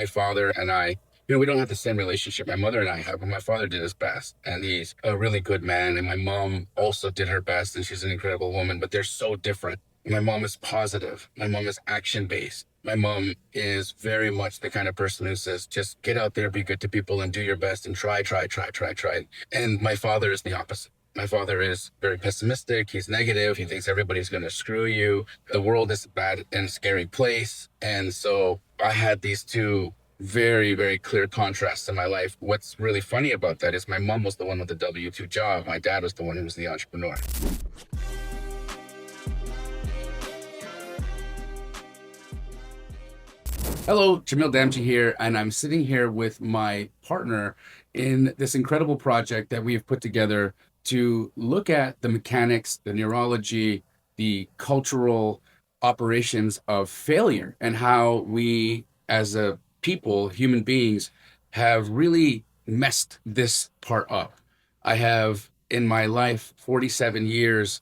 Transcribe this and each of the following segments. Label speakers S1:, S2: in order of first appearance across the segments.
S1: my father and I, we don't have the same relationship my mother and I have, but my father did his best, and he's a really good man. And my mom also did her best, and she's an incredible woman, but they're so different. My mom is positive. My mom is action based. My mom is very much the kind of person who says, just get out there, be good to people, and do your best, and try, try, try, try, try. And my father is the opposite. My father is very pessimistic. He's negative. He thinks everybody's going to screw you. The world is a bad and scary place. And so I had these two very, very clear contrasts in my life. What's really funny about that is my mom was the one with the W-2 job. My dad was the one who was the entrepreneur. Hello, Jamil Damji here, and I'm sitting here with my partner in this incredible project that we have put together to look at the mechanics, the neurology, the cultural operations of failure, and how we, as a people, human beings, have really messed this part up. I have in my life 47 years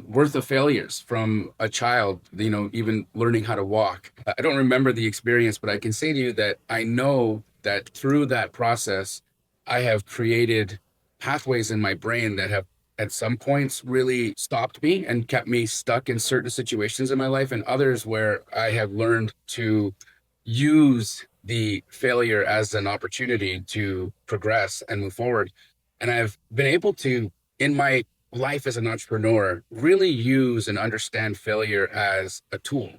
S1: worth of failures from a child, even learning how to walk. I don't remember the experience, but I can say to you that I know that through that process, I have created pathways in my brain that have at some points really stopped me and kept me stuck in certain situations in my life, and others where I have learned to use the failure as an opportunity to progress and move forward. And I've been able to, in my life as an entrepreneur, really use and understand failure as a tool.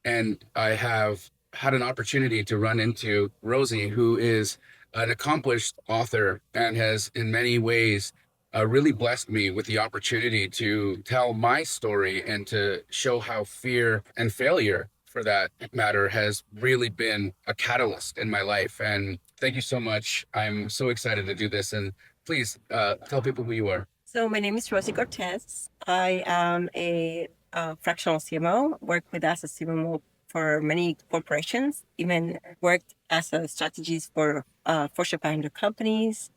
S1: And I have had an opportunity to run into Rosie, who is an accomplished author and has in many ways really blessed me with the opportunity to tell my story and to show how fear and failure, for that matter, has really been a catalyst in my life. And thank you so much. I'm so excited to do this. And please tell people who you are.
S2: So my name is Rossie Cortes. I am a fractional CMO, worked with as a CMO for many corporations, even worked as a strategist for Fortune 500 companies.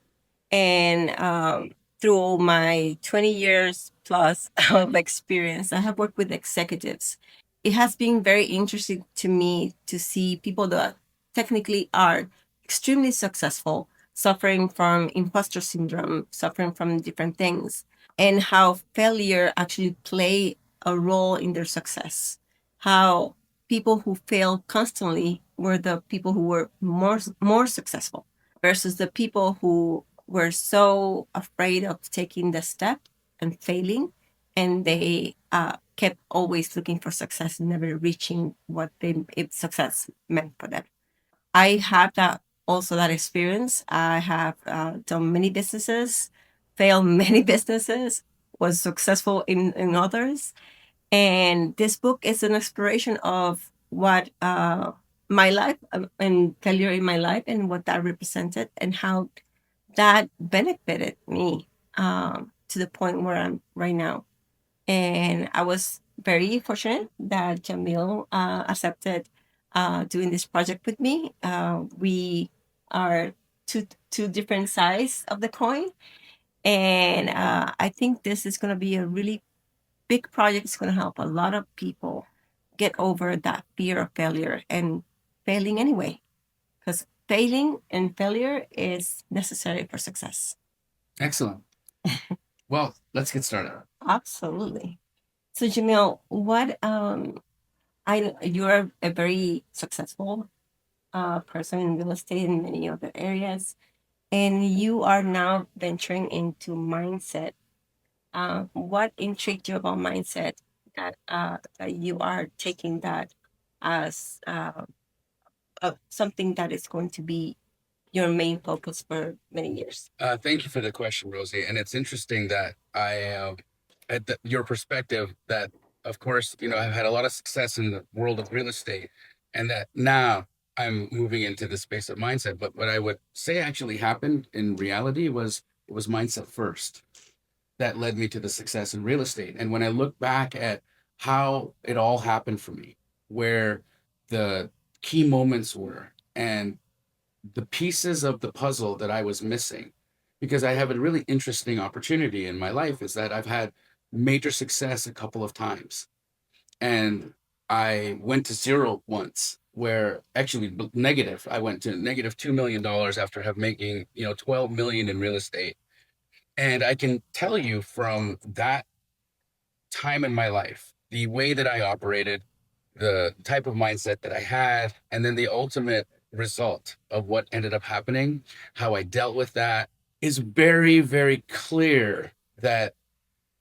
S2: And through my 20 years plus of experience, I have worked with executives. It has been very interesting to me to see people that technically are extremely successful, suffering from imposter syndrome, suffering from different things, and how failure actually play a role in their success. How people who fail constantly were the people who were more successful versus the people who were so afraid of taking the step and failing, and they kept always looking for success and never reaching what if success meant for them. I have that experience. I have done many businesses, failed many businesses, was successful in others, and this book is an exploration of what my life and failure in my life and what that represented and how that benefited me to the point where I'm right now. And I was very fortunate that Jamil accepted doing this project with me. We are two different sides of the coin, and I think this is going to be a really big project. It's going to help a lot of people get over that fear of failure and failing anyway, because failing and failure is necessary for success.
S1: Excellent. Well, let's get started.
S2: Absolutely. So Jamil, what I you're a very successful person in real estate and many other areas, and you are now venturing into mindset. What intrigued you about mindset that you are taking that as something that is going to be your main focus for many years?
S1: Thank you for the question, Rosie. And it's interesting that your perspective, that of course, I've had a lot of success in the world of real estate, and that now I'm moving into the space of mindset. But what I would say actually happened in reality was it was mindset first that led me to the success in real estate. And when I look back at how it all happened for me, where the key moments were, and the pieces of the puzzle that I was missing, because I have a really interesting opportunity in my life, is that I've had major success a couple of times. And I went to zero once, where actually negative. I went to negative $2 million after have making 12 million in real estate. And I can tell you from that time in my life, the way that I operated, the type of mindset that I had, and then the ultimate result of what ended up happening, how I dealt with that is very, very clear that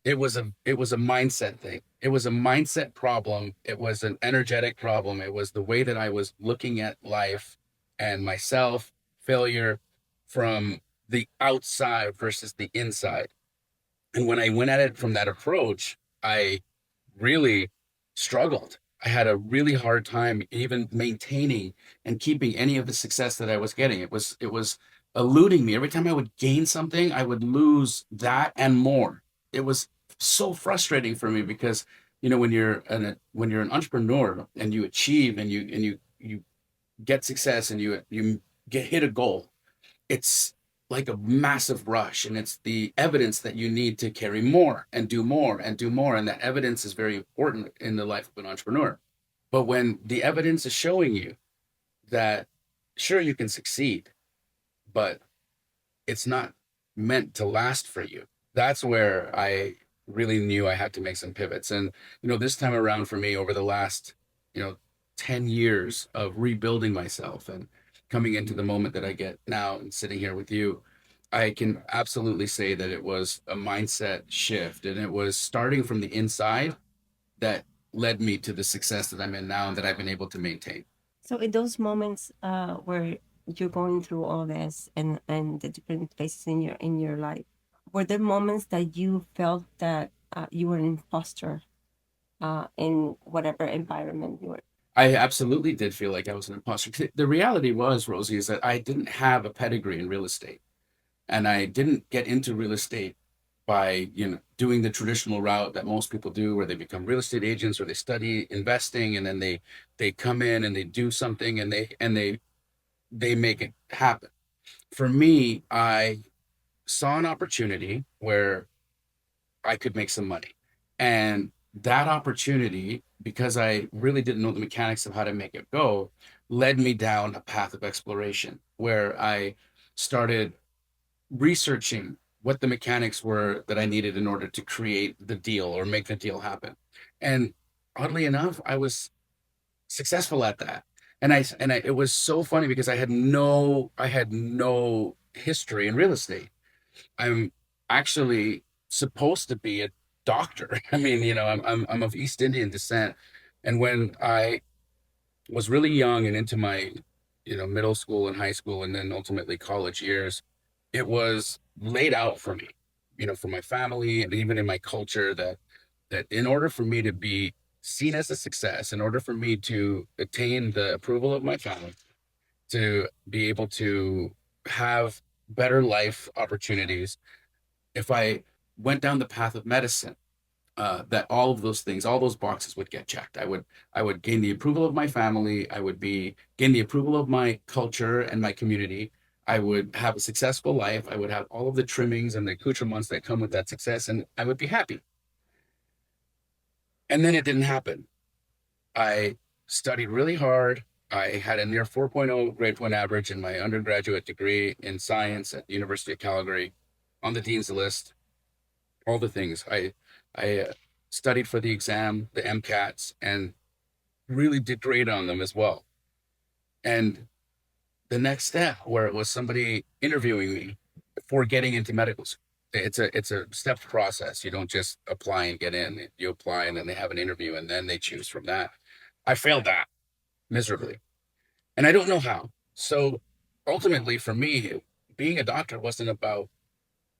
S1: it was a mindset thing. It was a mindset problem. It was an energetic problem. It was the way that I was looking at life and myself, failure from the outside versus the inside. And when I went at it from that approach, I really struggled. I had a really hard time even maintaining and keeping any of the success that I was getting. It was eluding me. Every time I would gain something, I would lose that and more. It was so frustrating for me because when you're an entrepreneur and you achieve and you get success and you get hit a goal, it's like a massive rush, and it's the evidence that you need to carry more and do more and do more, and that evidence is very important in the life of an entrepreneur. But when the evidence is showing you that sure you can succeed, but it's not meant to last for you, that's where I really knew I had to make some pivots. And this time around for me, over the last you know 10 years of rebuilding myself and coming into the moment that I get now and sitting here with you, I can absolutely say that it was a mindset shift, and it was starting from the inside that led me to the success that I'm in now and that I've been able to maintain.
S2: So in those moments where you're going through all this and the different phases in your life, were there moments that you felt that you were an imposter in whatever environment you were?
S1: I absolutely did feel like I was an imposter. The reality was, Rosie, is that I didn't have a pedigree in real estate, and I didn't get into real estate by doing the traditional route that most people do, where they become real estate agents or they study investing and then they come in and they do something and they make it happen. For me, I saw an opportunity where I could make some money. And that opportunity, because I really didn't know the mechanics of how to make it go, led me down a path of exploration where I started researching what the mechanics were that I needed in order to create the deal or make the deal happen. And oddly enough, I was successful at that. And it was so funny because I had no history in real estate. I'm actually supposed to be a doctor. I mean, I'm of East Indian descent, and when I was really young and into my middle school and high school and then ultimately college years, it was laid out for me, for my family and even in my culture, that in order for me to be seen as a success, in order for me to attain the approval of my family, to be able to have better life opportunities, if I went down the path of medicine, that all of those things, all those boxes would get checked. I would gain the approval of my family. I would be gain the approval of my culture and my community. I would have a successful life. I would have all of the trimmings and the accoutrements that come with that success, and I would be happy. And then it didn't happen. I studied really hard. I had a near 4.0 grade point average in my undergraduate degree in science at the University of Calgary, on the dean's list, all the things. I studied for the exam, the MCATs, and really did great on them as well. And the next step, where it was somebody interviewing me for getting into medical school, it's a step process. You don't just apply and get in. You apply and then they have an interview and then they choose from that. I failed that miserably, and I don't know how. So ultimately, for me, being a doctor wasn't about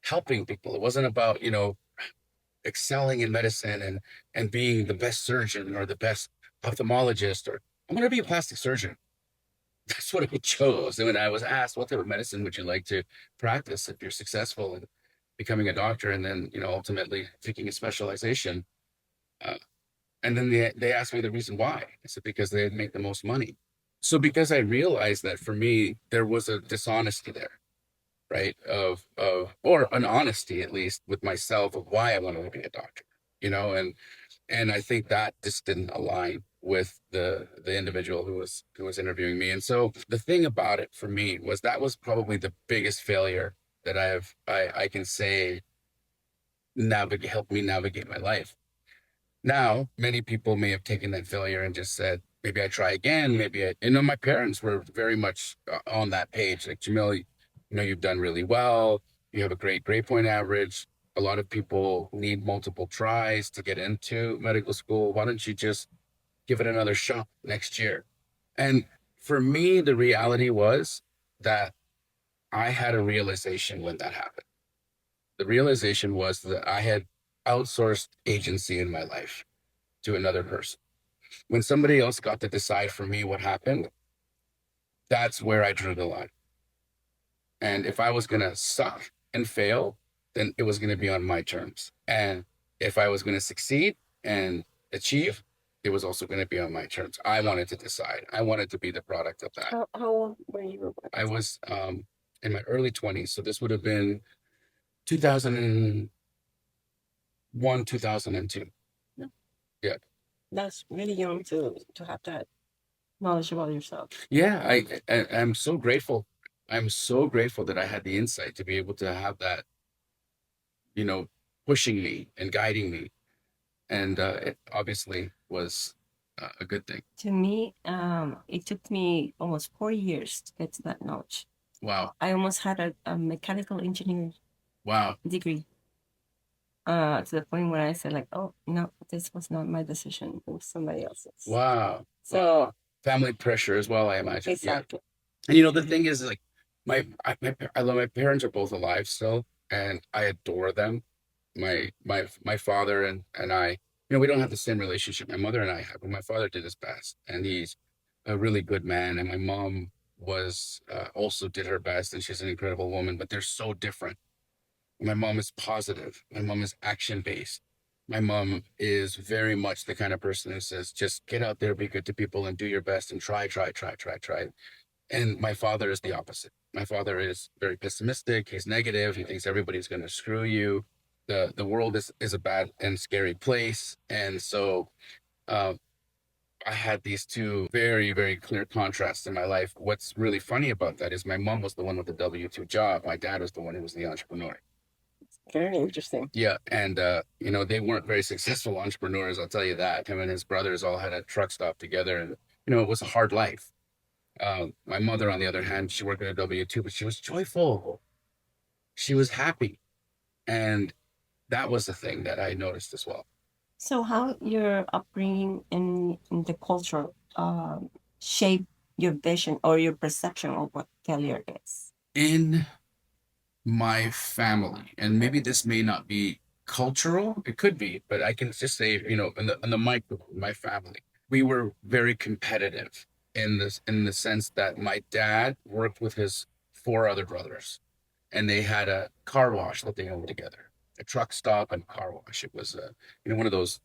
S1: helping people. It wasn't about excelling in medicine and being the best surgeon or the best ophthalmologist, or I'm going to be a plastic surgeon. That's what I chose. And when I was asked, what type of medicine would you like to practice if you're successful in becoming a doctor and then ultimately picking a specialization, uh, and then they asked me the reason why. I said because they'd make the most money. So because I realized that for me there was a dishonesty there, right? Of or an honesty at least with myself of why I wanted to be a doctor, and I think that just didn't align with the individual who was interviewing me. And so the thing about it for me was that was probably the biggest failure that I can say navigate helped me navigate my life. Now, many people may have taken that failure and just said, maybe I try again. Maybe I, my parents were very much on that page. Like, Jamil, you've done really well. You have a great grade point average. A lot of people need multiple tries to get into medical school. Why don't you just give it another shot next year? And for me, the reality was that I had a realization when that happened. The realization was that I had outsourced agency in my life to another person. When somebody else got to decide for me what happened, that's where I drew the line. And if I was going to suck and fail, then it was going to be on my terms. And if I was going to succeed and achieve, it was also going to be on my terms. I wanted to decide. I wanted to be the product of that.
S2: How old were you?
S1: I was in my early 20s. So this would have been 2001, 2002. Yeah.
S2: That's really young to have that knowledge about yourself.
S1: Yeah, I'm so grateful. I'm so grateful that I had the insight to be able to have that, you know, pushing me and guiding me. And it obviously was a good thing.
S2: To me, it took me almost 4 years to get to that knowledge.
S1: Wow.
S2: I almost had a mechanical engineering
S1: Wow.
S2: degree. To the point where I said, like, oh no, this was not my decision, it was somebody else's.
S1: Wow.
S2: So
S1: family pressure as well, I imagine.
S2: exactly.
S1: Yeah. And the thing is, like, I love my parents are both alive still, and I adore them. My father and I, we don't have the same relationship my mother and I have, but my father did his best, and he's a really good man. And my mom was also did her best, and she's an incredible woman. But they're so different. My mom is positive. My mom is action based. My mom is very much the kind of person who says, just get out there, be good to people, and do your best, and try, try, try, try, try. And my father is the opposite. My father is very pessimistic. He's negative. He thinks everybody's going to screw you. The world is a bad and scary place. And so uh, I had these two very, very clear contrasts in my life. What's really funny about that is my mom was the one with the W-2 job. My dad was the one who was the entrepreneur.
S2: Very interesting.
S1: Yeah. And, they weren't very successful entrepreneurs. I'll tell you that. Him and his brothers all had a truck stop together. And, it was a hard life. My mother, on the other hand, she worked at a W-2, but she was joyful. She was happy. And that was the thing that I noticed as well.
S2: So how your upbringing in the culture shape your vision or your perception of what failure is?
S1: In my family, and maybe this may not be cultural, it could be, but I can just say, in the micro, my family, we were very competitive in the sense that my dad worked with his four other brothers, and they had a car wash that they owned together, a truck stop and car wash. It was one of those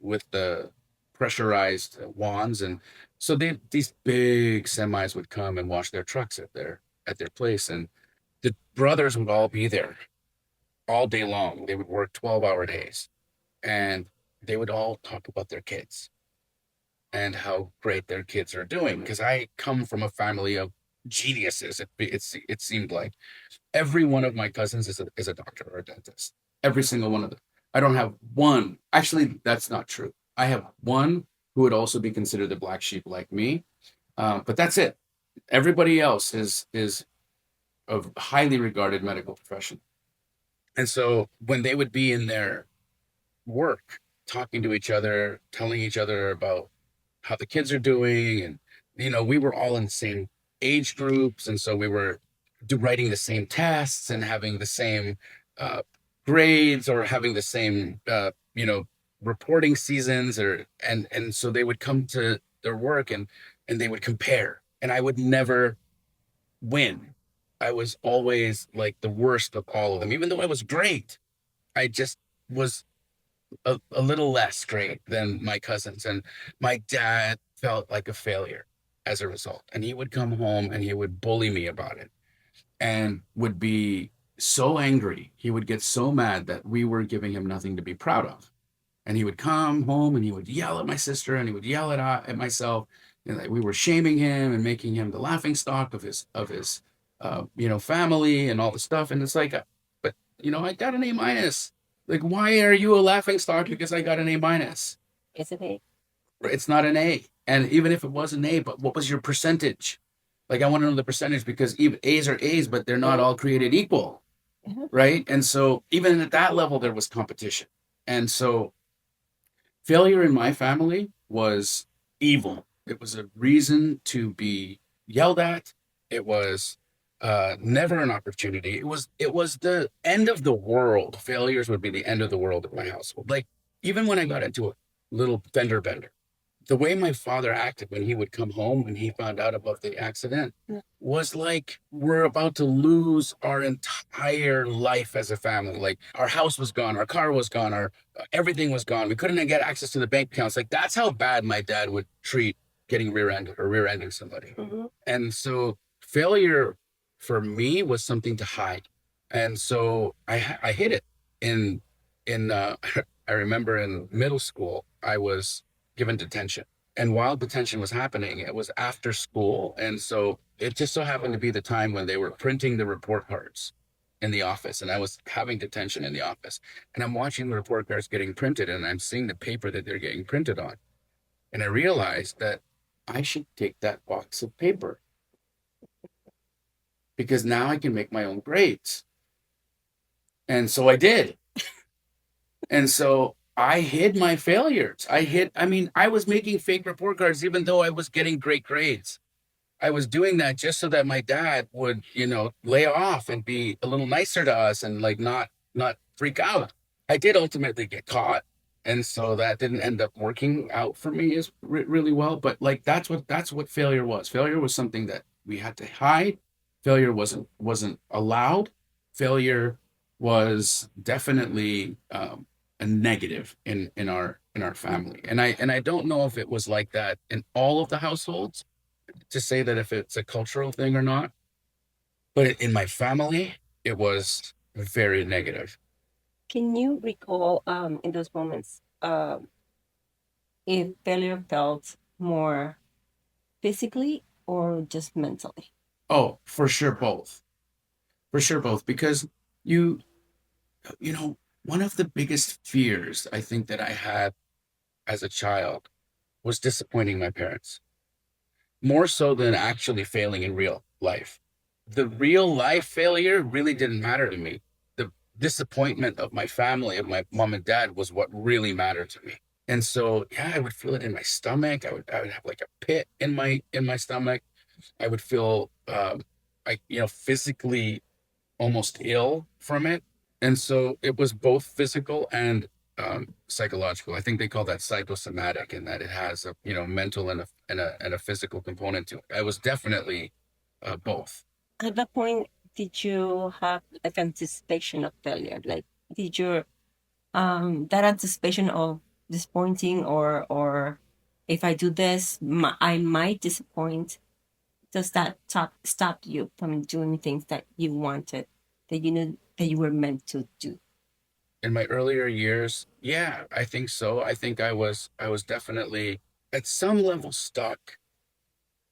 S1: with the pressurized wands, and so these big semis would come and wash their trucks at their place, and the brothers would all be there all day long. They would work 12-hour days, and they would all talk about their kids and how great their kids are doing. Because I come from a family of geniuses. It seemed like every one of my cousins is a doctor or a dentist. Every single one of them. I don't have one. Actually, that's not true. I have one who would also be considered the black sheep like me, but that's it. Everybody else is of highly regarded medical profession. And so when they would be in their work, talking to each other, telling each other about how the kids are doing, and we were all in the same age groups, and so we were writing the same tests and having the same grades, or having the same reporting seasons, and so they would come to their work, and they would compare, and I would never win. I was always like the worst of all of them. Even though I was great, I just was a little less great than my cousins. And my dad felt like a failure as a result. And he would come home and he would bully me about it, and would be so angry. He would get so mad that we were giving him nothing to be proud of. And he would come home and he would yell at my sister and he would yell at myself. And like we were shaming him and making him the laughing stock of his family and all the stuff. And it's like, but I got an A minus. Like, why are you a laughing stock because I got an A minus?
S2: Is it a
S1: It's not an A. And even if it was an A, but what was your percentage? Like, I want to know the percentage because even A's are A's, but they're not all created equal,
S2: Mhm.
S1: right? And so even at that level, there was competition. And so failure in my family was evil. It was a reason to be yelled at. It was never an opportunity. It was the end of the world. Failures would be the end of the world in my household. Like even when I got into a little fender bender, the way my father acted when he would come home when he found out about the accident was like we're about to lose our entire life as a family. Like our house was gone, our car was gone, our everything was gone. We couldn't get access to the bank accounts. Like that's how bad my dad would treat getting rear-ended or rear-ending somebody. And so failure for me was something to hide. And so I hid it in I remember in middle school I was given detention. And while detention was happening, it was after school. And so it just so happened to be the time when they were printing the report cards in the office. And I was having detention in the office. And I'm watching the report cards getting printed and I'm seeing the paper that they're getting printed on. And I realized that I should take that box of paper because now I can make my own grades. And so I did. And so I hid my failures. I mean, I was making fake report cards even though I was getting great grades. I was doing that just so that my dad would, lay off and be a little nicer to us and like not freak out. I did ultimately get caught, and so that didn't end up working out for me as really well. But like that's what failure was. Failure was something that we had to hide. Failure wasn't allowed. Failure was definitely a negative in our family, and I don't know if it was like that in all of the households to say that if it's a cultural thing or not, but in my family, it was very negative.
S2: Can you recall in those moments if failure felt more physically or just mentally?
S1: Oh, for sure, both. For sure, both. Because you, one of the biggest fears I think that I had as a child was disappointing my parents, more so than actually failing in real life. The real life failure really didn't matter to me. The disappointment of my family, of my mom and dad, was what really mattered to me. And so, yeah, I would feel it in my stomach. I would have like a pit in my stomach. I would feel like physically almost ill from it. And so it was both physical and psychological. I think they call that psychosomatic, and that it has a mental and a physical component to it. I was definitely both.
S2: At that point, did you have like anticipation of failure? Like, did your that anticipation of disappointing or if I do this, I might disappoint. Does that stop you from doing things that you wanted, that you knew that you were meant to do?
S1: In my earlier years, yeah, I think so. I think I was definitely at some level stuck.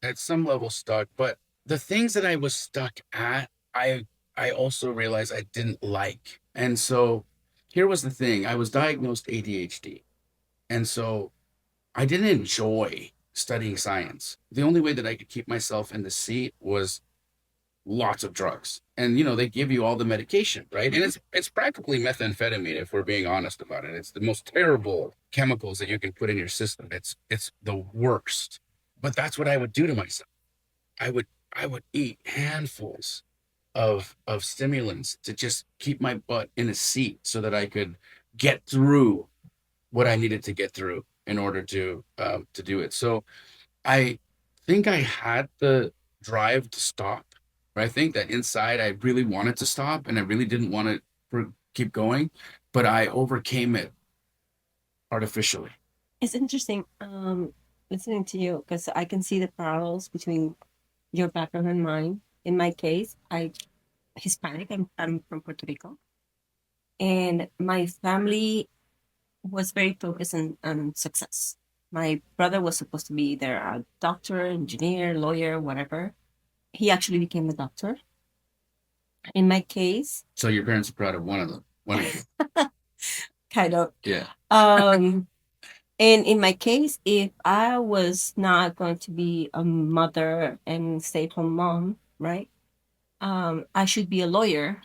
S1: At some level stuck, but the things that I was stuck at, I also realized I didn't like. And so here was the thing. I was diagnosed ADHD. And so I didn't enjoy studying science. The only way that I could keep myself in the seat was lots of drugs. And they give you all the medication, right? And it's practically methamphetamine if we're being honest about it. It's the most terrible chemicals that you can put in your system. It's the worst. But that's what I would do to myself. I would I would eat handfuls of stimulants to just keep my butt in a seat so that I could get through what I needed to get through in order to do it. So I think I had the drive to stop. But I think that inside I really wanted to stop and I really didn't want to keep going, but I overcame it artificially.
S2: It's interesting listening to you because I can see the parallels between your background and mine. In my case, I Hispanic. I'm from Puerto Rico, and my family was very focused on success. My brother was supposed to be either a doctor, engineer, lawyer, whatever. He actually became a doctor. In my case,
S1: So your parents are proud of one of them. One of you.
S2: kind of.
S1: Yeah.
S2: And in my case, if I was not going to be a mother and stay-at-home mom, right? I should be a lawyer,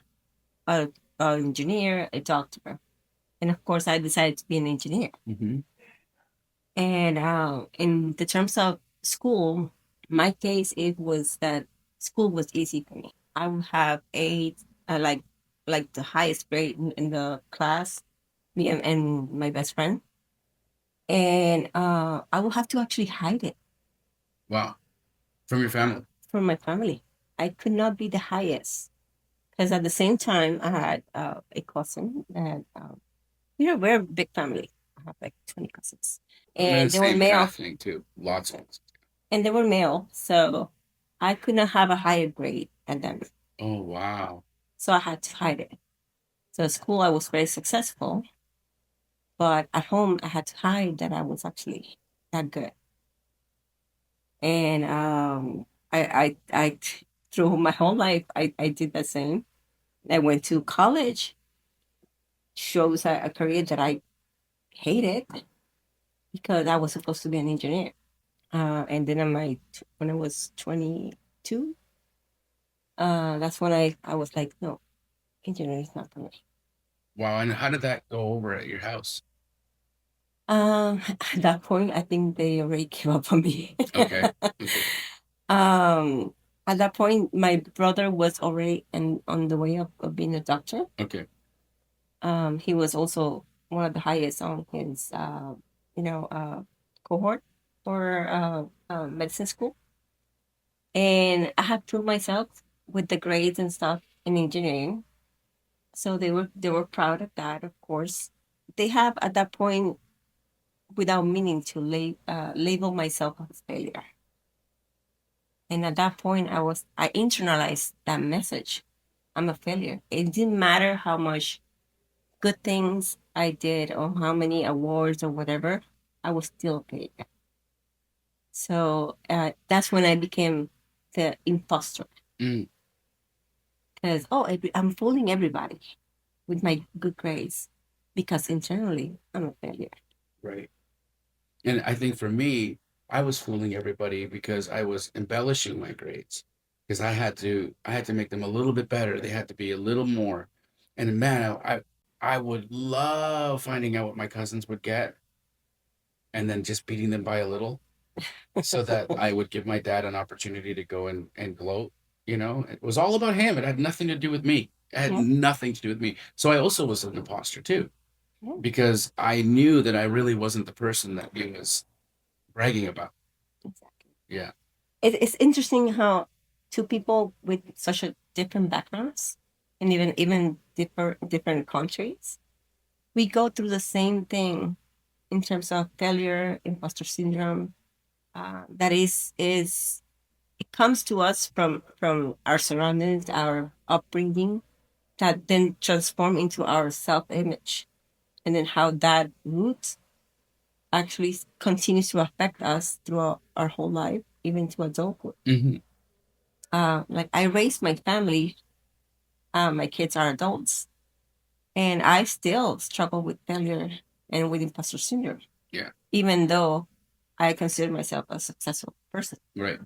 S2: a, an engineer, a doctor. And of course, I decided to be an engineer.
S1: Mm-hmm.
S2: And in the terms of school, my case, it was that school was easy for me. I would have eight, like the highest grade in the class, me and my best friend. And I will have to actually hide it
S1: Wow. From your family.
S2: from my family. I could not be the highest because at the same time I had a cousin that we're a big family. I have like 20 cousins,
S1: I'm in the
S2: and they were
S1: same kind
S2: male,
S1: of thing too. Lots of.
S2: and they were male, so I could not have a higher grade than them.
S1: Oh wow.
S2: So I had to hide it. So at school I was very successful, but at home I had to hide that I was actually that good. And I through my whole life I did the same. I went to college, chose a career that I hated because I was supposed to be an engineer. And then when I was 22, that's when I was like, no, engineering is not for me.
S1: Wow. And how did that go over at your house?
S2: At that point, I think they already gave up on me.
S1: Okay. Okay.
S2: um, at that point, my brother was already on the way of being a doctor.
S1: Okay.
S2: He was also one of the highest on his, cohort for medicine school. And I had proved myself with the grades and stuff in engineering. So they were proud of that, of course. They have at that point, without meaning to label myself as failure. And at that point, I internalized that message. I'm a failure. It didn't matter how much good things I did or how many awards or whatever. I was still a failure. So that's when I became the imposter.
S1: Mm,
S2: Because I'm fooling everybody with my good grades because internally I'm a failure.
S1: right. And I think for me, I was fooling everybody because I was embellishing my grades because I had to make them a little bit better. They had to be a little more. And man, I would love finding out what my cousins would get and then just beating them by a little so that I would give my dad an opportunity to go and gloat. It was all about him. It had nothing to do with me. It had
S2: Yeah.
S1: nothing to do with me. So I also was an imposter too
S2: Yeah,
S1: because I knew that I really wasn't the person that he was bragging about.
S2: exactly.
S1: Yeah.
S2: It's interesting how two people with such a different backgrounds and even different countries, we go through the same thing in terms of failure, imposter syndrome. That is it comes to us from our surroundings, our upbringing, that then transform into our self image, and then how that root actually continues to affect us throughout our whole life, even to adulthood.
S1: Hmm.
S2: Like I raised my family, my kids are adults, and I still struggle with failure and with imposter syndrome,
S1: Yeah.
S2: even though I consider myself a successful person.
S1: Right.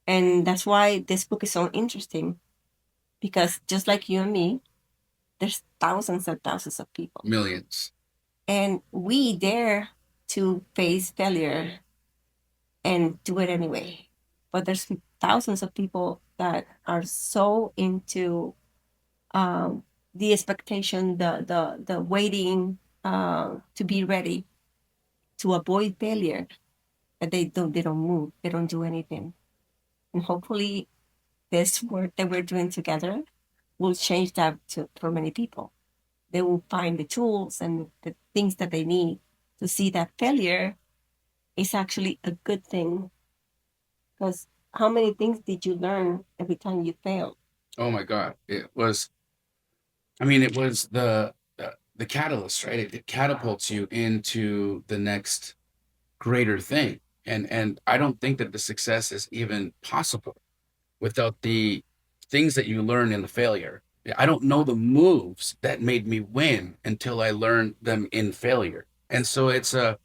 S2: And that's why this book is so interesting because just like you and me, there's thousands and thousands of people.
S1: Millions.
S2: And we dare to face failure and do it anyway. But there's thousands of people that are so into the expectation, the waiting to be ready to avoid failure that they don't move, they don't do anything. And hopefully this work that we're doing together will change that for many people. They will find the tools and the things that they need to see that failure is actually a good thing. Because how many things did you learn every time you failed?
S1: Oh my God. It was, I mean, it was the catalyst, right? It catapults you into the next greater thing. And I don't think that the success is even possible without the things that you learn in the failure. I don't know the moves that made me win until I learned them in failure. And so it's a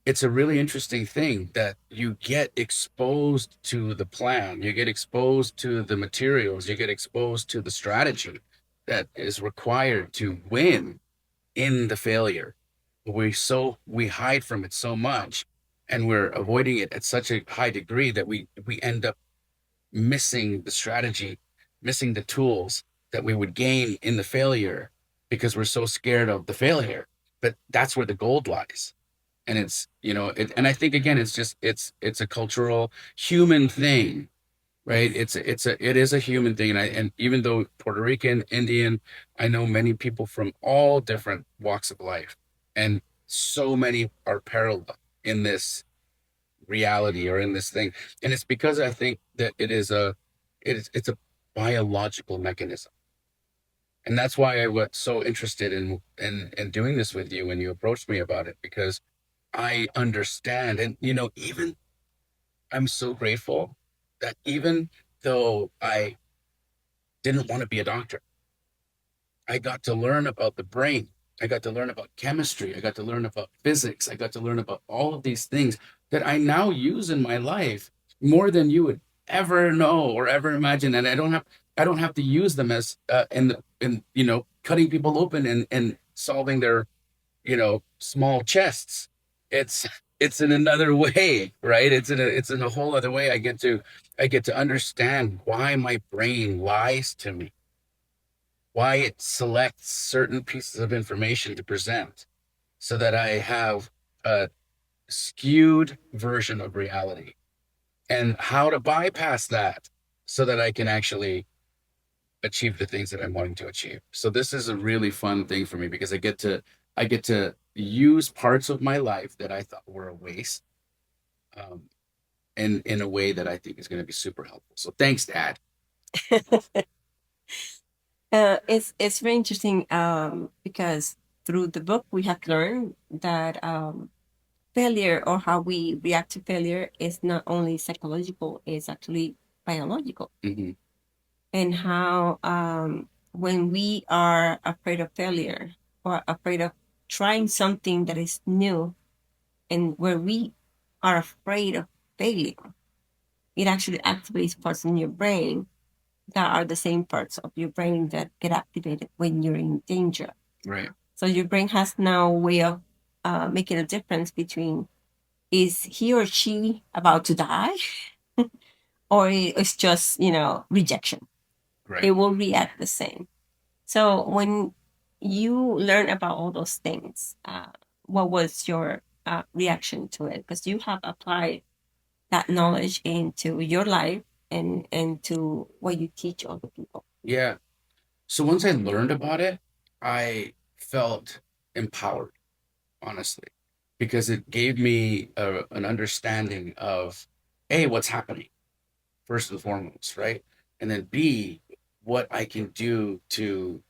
S1: really interesting thing that you get exposed to the plan, you get exposed to the materials, you get exposed to the strategy that is required to win in the failure. We hide from it so much, and we're avoiding it at such a high degree that we end up missing the strategy, missing the tools that we would gain in the failure because we're so scared of the failure. But that's where the gold lies. And it's, and I think again, it's a cultural human thing, right? It is a human thing. And even though Puerto Rican, Indian, I know many people from all different walks of life, and so many are parallel in this reality or in this thing. And it's because I think that it's a biological mechanism. And that's why I was so interested in doing this with you when you approached me about it, because I understand. And even I'm so grateful that even though I didn't want to be a doctor, I got to learn about the brain. I got to learn about chemistry. I got to learn about physics. I got to learn about all of these things that I now use in my life more than you would ever know or ever imagine. And I don't have to use them as in cutting people open and solving their small chests. It's in another way, right? It's in a whole other way. I get to understand why my brain lies to me, why it selects certain pieces of information to present so that I have a skewed version of reality, and how to bypass that so that I can actually achieve the things that I'm wanting to achieve. So this is a really fun thing for me because I get to use parts of my life that I thought were a waste, um, in a way that I think is going to be super helpful. So thanks, Dad.
S2: It's very interesting because through the book we have learned that failure or how we react to failure is not only psychological, it's actually biological.
S1: Hmm.
S2: And how when we are afraid of failure or afraid of trying something that is new, and where we are afraid of failing, it actually activates parts in your brain that are the same parts of your brain that get activated when you're in danger.
S1: Right.
S2: So your brain has now a way of making a difference between, is he or she about to die, or it's just rejection.
S1: Right.
S2: It will react the same. So when you learn about all those things, what was your reaction to it? Because you have applied that knowledge into your life and to what you teach other people.
S1: Yeah. So once I learned about it, I felt empowered, honestly, because it gave me an understanding of A, what's happening, first and foremost, right? And then B, what I can do to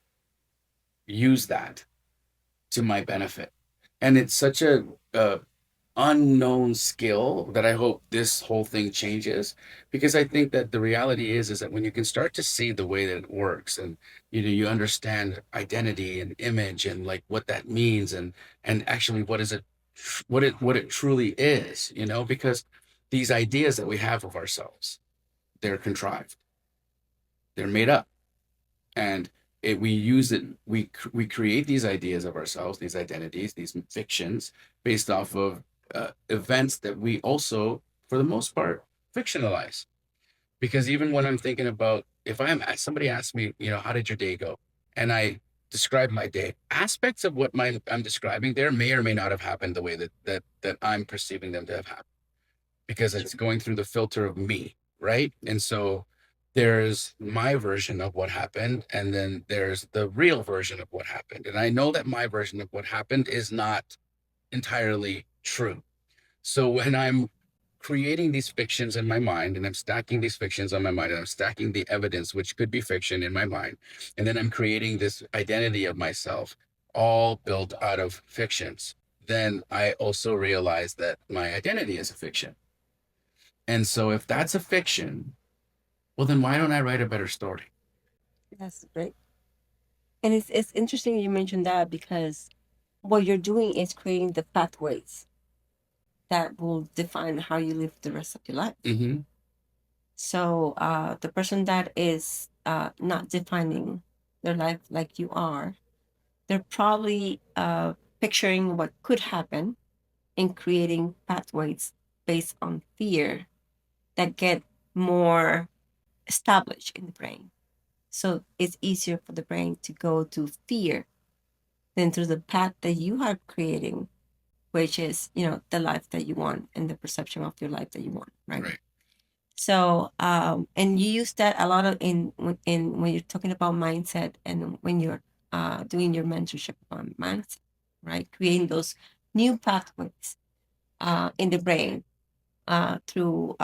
S1: use that to my benefit. And it's such a unknown skill that I hope this whole thing changes, because I think that the reality is that when you can start to see the way that it works, and you understand identity and image and like what that means, and actually what is it, what it truly is, because these ideas that we have of ourselves, they're contrived, they're made up, and we use it, we create these ideas of ourselves, these identities, these fictions based off of events that we also, for the most part, fictionalize. Because even when I'm thinking about, if somebody asks me, how did your day go, and I describe my day, aspects of what I'm describing there may or may not have happened the way that I'm perceiving them to have happened, because it's going through the filter of me, right? And so there's my version of what happened, and then there's the real version of what happened. And I know that my version of what happened is not entirely true. So when I'm creating these fictions in my mind, and I'm stacking these fictions on my mind, and I'm stacking the evidence, which could be fiction, in my mind, and then I'm creating this identity of myself, all built out of fictions. Then I also realized that my identity is a fiction. And so if that's a fiction, well, then why don't I write a better story?
S2: That's great. And it's interesting you mentioned that because what you're doing is creating the pathways that will define how you live the rest of your life.
S1: Mm-hmm.
S2: So the person that is not defining their life like you are, they're probably picturing what could happen and creating pathways based on fear that get more established in the brain. So it's easier for the brain to go to fear than through the path that you are creating, which is, the life that you want and the perception of your life that you want, right?
S1: Right.
S2: So, and you use that a lot of in when you're talking about mindset and when you're doing your mentorship on mindset, right? Creating those new pathways in the brain through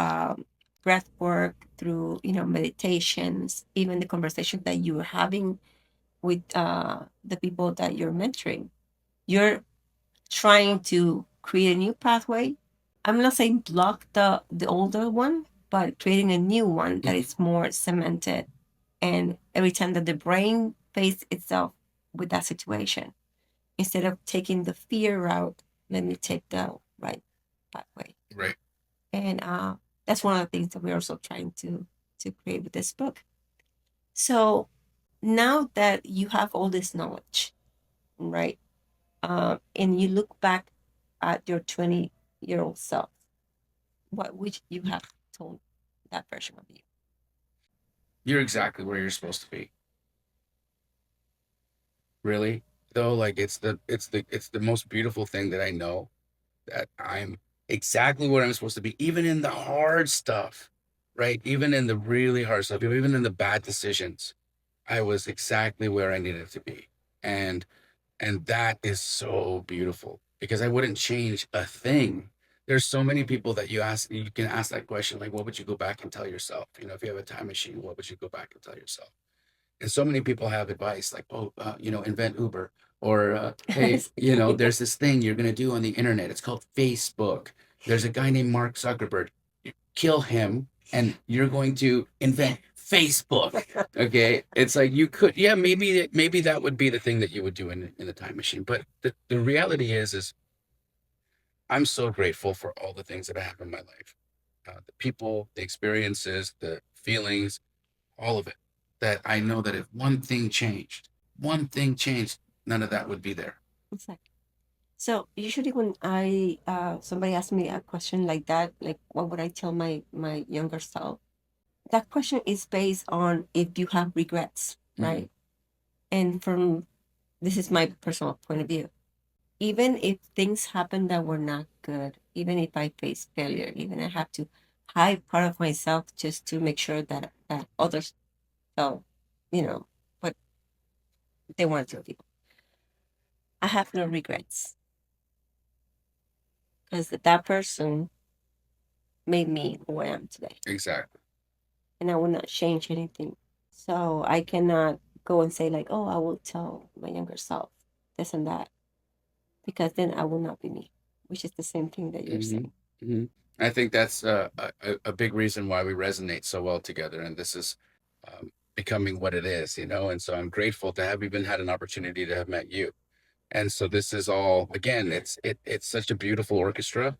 S2: breath work, through meditations, even the conversation that you're having with the people that you're mentoring. You're trying to create a new pathway. I'm not saying block the older one, but creating a new one that is more cemented. And every time that the brain faces itself with that situation, instead of taking the fear route, let me take the right pathway.
S1: Right.
S2: And that's one of the things that we're also trying to create with this book. So now that you have all this knowledge, right, and you look back at your 20-year-old self, what would you have told that version of you?
S1: You're exactly where you're supposed to be. Really. Though, like it's the most beautiful thing that I know, that I'm exactly where I'm supposed to be, even in the hard stuff, right? Even in the really hard stuff, even in the bad decisions, I was exactly where I needed to be. And that is so beautiful because I wouldn't change a thing. There's so many people that you can ask that question, like, what would you go back and tell yourself? If you have a time machine, what would you go back and tell yourself? And so many people have advice like, oh, invent Uber, or hey, there's this thing you're going to do on the internet. It's called Facebook. There's a guy named Mark Zuckerberg. Kill him, and you're going to invent Facebook. Okay, it's like you could, yeah, maybe that would be the thing that you would do in the time machine. But the reality is I'm so grateful for all the things that I have in my life, the people, the experiences, the feelings, all of it. That I know that if one thing changed, none of that would be there.
S2: Exactly. So usually when I somebody asks me a question like that, like what would I tell my younger self? That question is based on if you have regrets, right? And from this is my personal point of view. Even if things happen that were not good, even if I face failure, even I have to hide part of myself just to make sure that others know, what they want to do. I have no regrets because that person made me who I am today,
S1: Exactly.
S2: and I will not change anything. So I cannot go and say like, oh, I will tell my younger self this and that, because then I will not be me, which is the same thing that you're
S1: hmm
S2: saying.
S1: hmm I think that's a big reason why we resonate so well together, and this is becoming what it is. And so I'm grateful to have even had an opportunity to have met you. And so this is all, again, it's such a beautiful orchestra,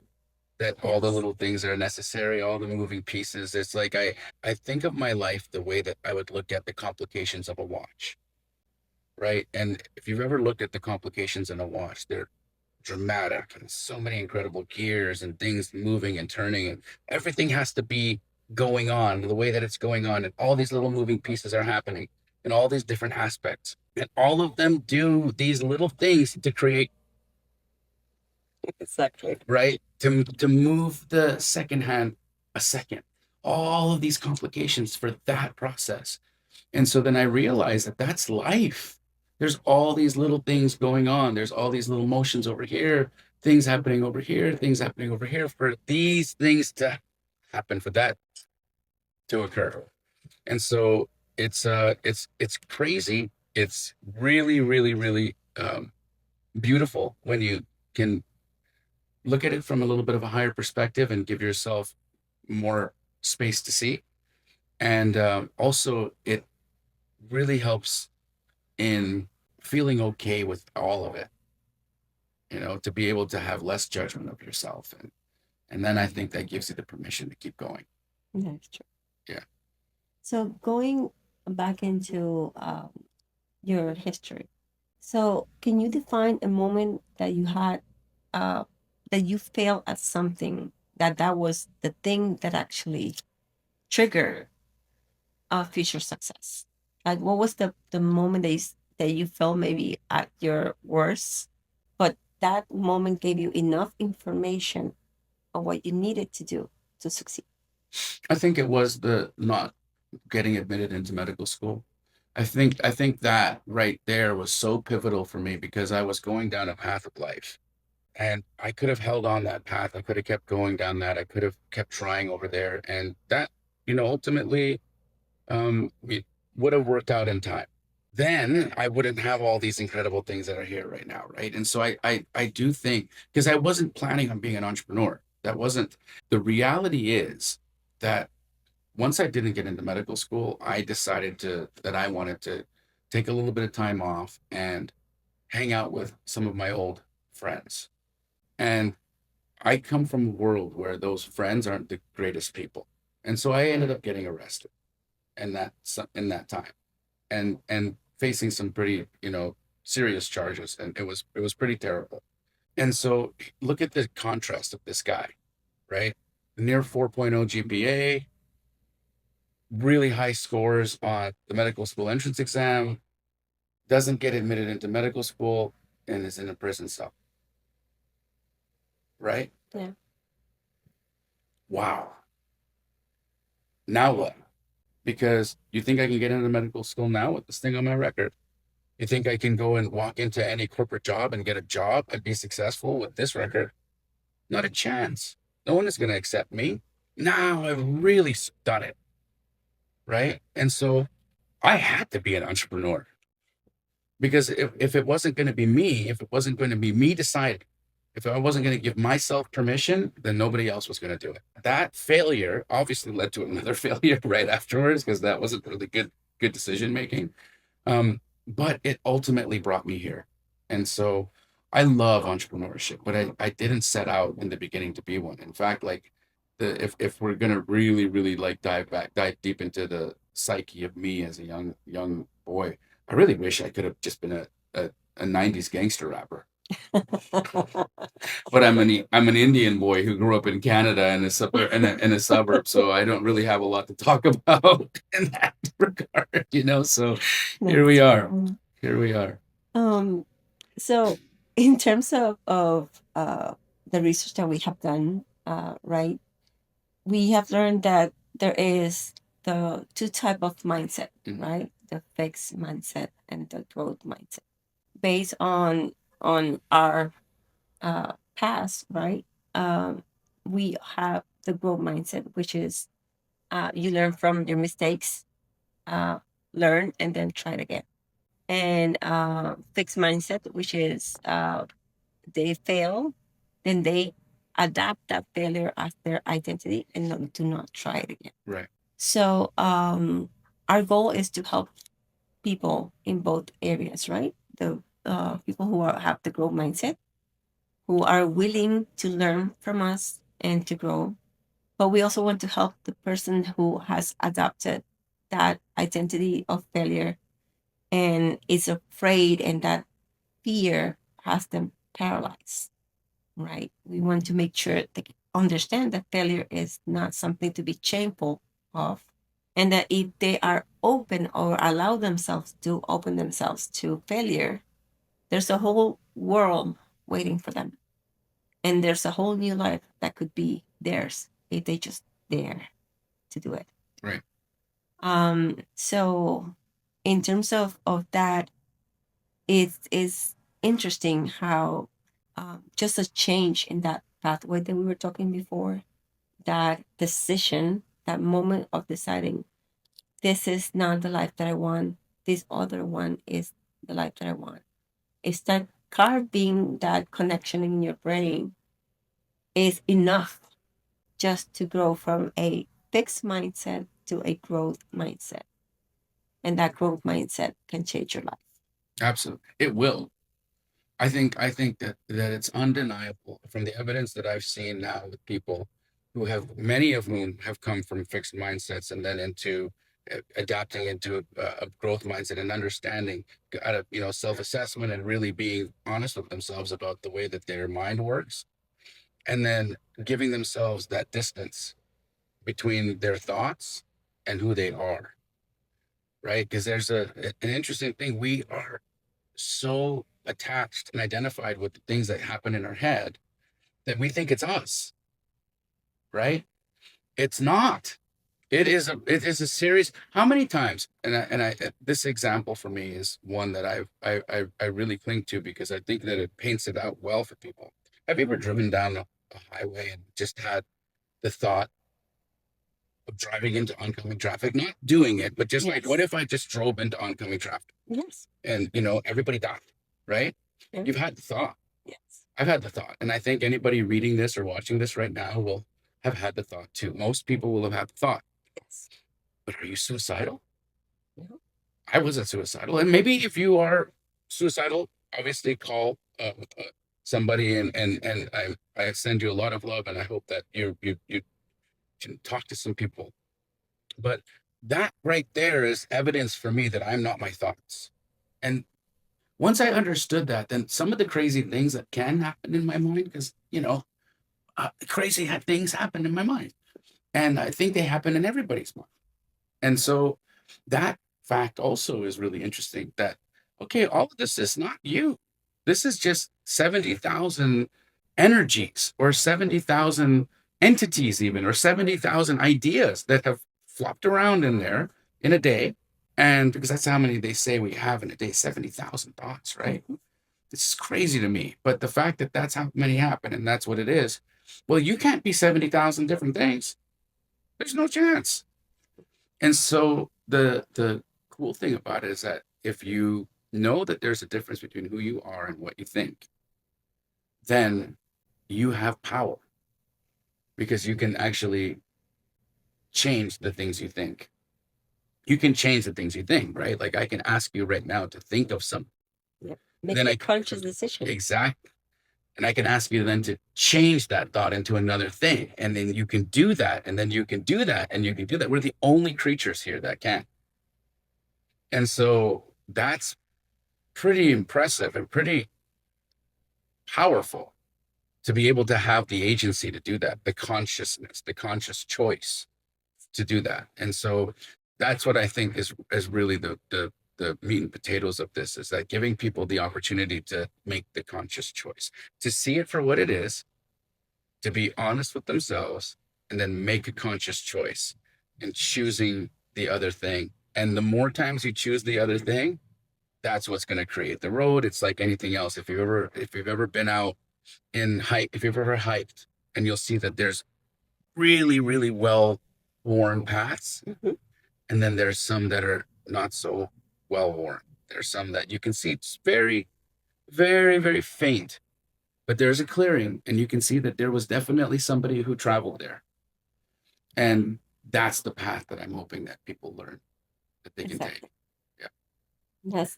S1: that all the
S2: Yes.
S1: little things that are necessary, all the moving pieces. It's like I think of my life the way that I would look at the complications of a watch, right? And if you've ever looked at the complications in a watch, they're dramatic and so many incredible gears and things moving and turning, and everything has to be going on the way that it's going on, and all these little moving pieces are happening in all these different aspects, and all of them do these little things to create,
S2: Exactly.
S1: right, to move the second hand a second, all of these complications for that process. And so then I realized that that's life. There's all these little things going on. There's all these little motions over here, things happening over here, things happening over here, for these things to happen, for that to occur. And so it's crazy. It's really, really, really beautiful when you can look at it from a little bit of a higher perspective and give yourself more space to see. And also, it really helps in feeling okay with all of it, to be able to have less judgment of yourself. And then I think that gives you the permission to keep going.
S2: That's true.
S1: Yeah.
S2: So going back into your history. So can you define a moment that you had uh, that you failed at something that was the thing that actually triggered future success? Like what was the moment that you felt maybe at your worst, but that moment gave you enough information on what you needed to do to succeed?
S1: I think it was the not getting admitted into medical school. I think that right there was so pivotal for me because I was going down a path of life and I could have held on that path. I could have kept going down that. I could have kept trying over there. And that, ultimately, it would have worked out in time. Then I wouldn't have all these incredible things that are here right now. Right. And so I do think because I wasn't planning on being an entrepreneur. That wasn't the reality is that once I didn't get into medical school, I decided that I wanted to take a little bit of time off and hang out with some of my old friends. And I come from a world where those friends aren't the greatest people. And so I ended up getting arrested in that time and facing some pretty, serious charges. And it was pretty terrible. And so look at the contrast of this guy, right? Near 4.0 GPA, really high scores on the medical school entrance exam, doesn't get admitted into medical school, and is in a prison cell. Right?
S2: Yeah.
S1: Wow. Now what? Because you think I can get into medical school now with this thing on my record? You think I can go and walk into any corporate job and get a job and be successful with this record? Not a chance. No one is going to accept me. Now I've really done it. Right? And so I had to be an entrepreneur. Because if it wasn't going to be me, if it wasn't going to be me deciding, if I wasn't going to give myself permission, then nobody else was going to do it. That failure obviously led to another failure right afterwards because that wasn't really good decision making. But it ultimately brought me here. And so I love entrepreneurship, but I didn't set out in the beginning to be one. In fact, like if we're gonna really, really like dive deep into the psyche of me as a young boy, I really wish I could have just been a 90s gangster rapper. But I'm an Indian boy who grew up in Canada in a suburb, so I don't really have a lot to talk about in that regard. So here we are. Here we are.
S2: Um, so in terms of the research that we have done, right, we have learned that there is the two type of mindset, right? The fixed mindset and the growth mindset. Based on our past, right? We have the growth mindset, which is you learn from your mistakes, uh, learn and then try it again. And fixed mindset, which is they fail, then they adapt that failure as their identity and do not try it again.
S1: Right.
S2: So our goal is to help people in both areas, right? The people who have the growth mindset, who are willing to learn from us and to grow. But we also want to help the person who has adopted that identity of failure and is afraid, and that fear has them paralyzed, right? We want to make sure they understand that failure is not something to be shameful of, and that if they are open or allow themselves to open themselves to failure, there's a whole world waiting for them. And there's a whole new life that could be theirs if they just dare to do it.
S1: Right.
S2: So in terms of that, it's interesting how just a change in that pathway that we were talking before, that decision, that moment of deciding, this is not the life that I want, this other one is the life that I want. It's that carving that connection in your brain is enough just to grow from a fixed mindset to a growth mindset. And that growth mindset can change your life.
S1: Absolutely. It will. I think that it's undeniable from the evidence that I've seen now with people who have, many of whom have come from fixed mindsets and then into adapting into a growth mindset and understanding out of, self-assessment and really being honest with themselves about the way that their mind works, and then giving themselves that distance between their thoughts and who they are, right? Because there's an interesting thing. We are so attached and identified with the things that happen in our head that we think it's us, right? It's not. It is a series. How many times? And I this example for me is one that I really cling to because I think that it paints it out well for people. Have you ever driven down a highway and just had the thought of driving into oncoming traffic? Not doing it, but just like, what
S2: Yes.
S1: if I just drove into oncoming traffic
S2: Yes.
S1: and everybody died, right?
S2: Yeah.
S1: You've had the thought.
S2: Yes.
S1: I've had the thought, and I think anybody reading this or watching this right now will have had the thought too. Most people will have had the thought.
S2: Yes.
S1: But are you suicidal?
S2: No.
S1: I wasn't suicidal, and maybe if you are suicidal, obviously call somebody, and I send you a lot of love, and I hope that you can talk to some people. But that right there is evidence for me that I'm not my thoughts. And once I understood that, then some of the crazy things that can happen in my mind, because crazy things happen in my mind, and I think they happen in everybody's mind. And so that fact also is really interesting. That okay, all of this is not you. This is just 70,000 energies, or 70,000 entities, even, or 70,000 ideas that have flopped around in there in a day. And because that's how many they say we have in a day, 70,000 thoughts, right? This is crazy to me. But the fact that that's how many happen and that's what it is, well, you can't be 70,000 different things. There's no chance. And so the cool thing about it is that if you know that there's a difference between who you are and what you think, then you have power because you can actually change the things you think. You can change the things you think, right? Like I can ask you right now to think of something.
S2: Yep. Make
S1: Then
S2: a conscious decision.
S1: Exactly. And I can ask you then to change that thought into another thing. And then you can do that. And then you can do that. And you can do that. We're the only creatures here that can. And so that's pretty impressive and pretty powerful to be able to have the agency to do that, the consciousness, the conscious choice to do that. And so that's what I think is really the meat and potatoes of this, is that giving people the opportunity to make the conscious choice, to see it for what it is, to be honest with themselves, and then make a conscious choice and choosing the other thing. And the more times you choose the other thing, that's what's going to create the road. It's like anything else. If you've ever been out in hike, if you've ever hiked, and you'll see that there's really, really well worn paths.
S2: Mm-hmm.
S1: And then there's some that are not so well worn. There's some that you can see it's very, very, very faint, but there's a clearing, and you can see that there was definitely somebody who traveled there. And that's the path that I'm hoping that people learn that they can take.
S2: Exactly.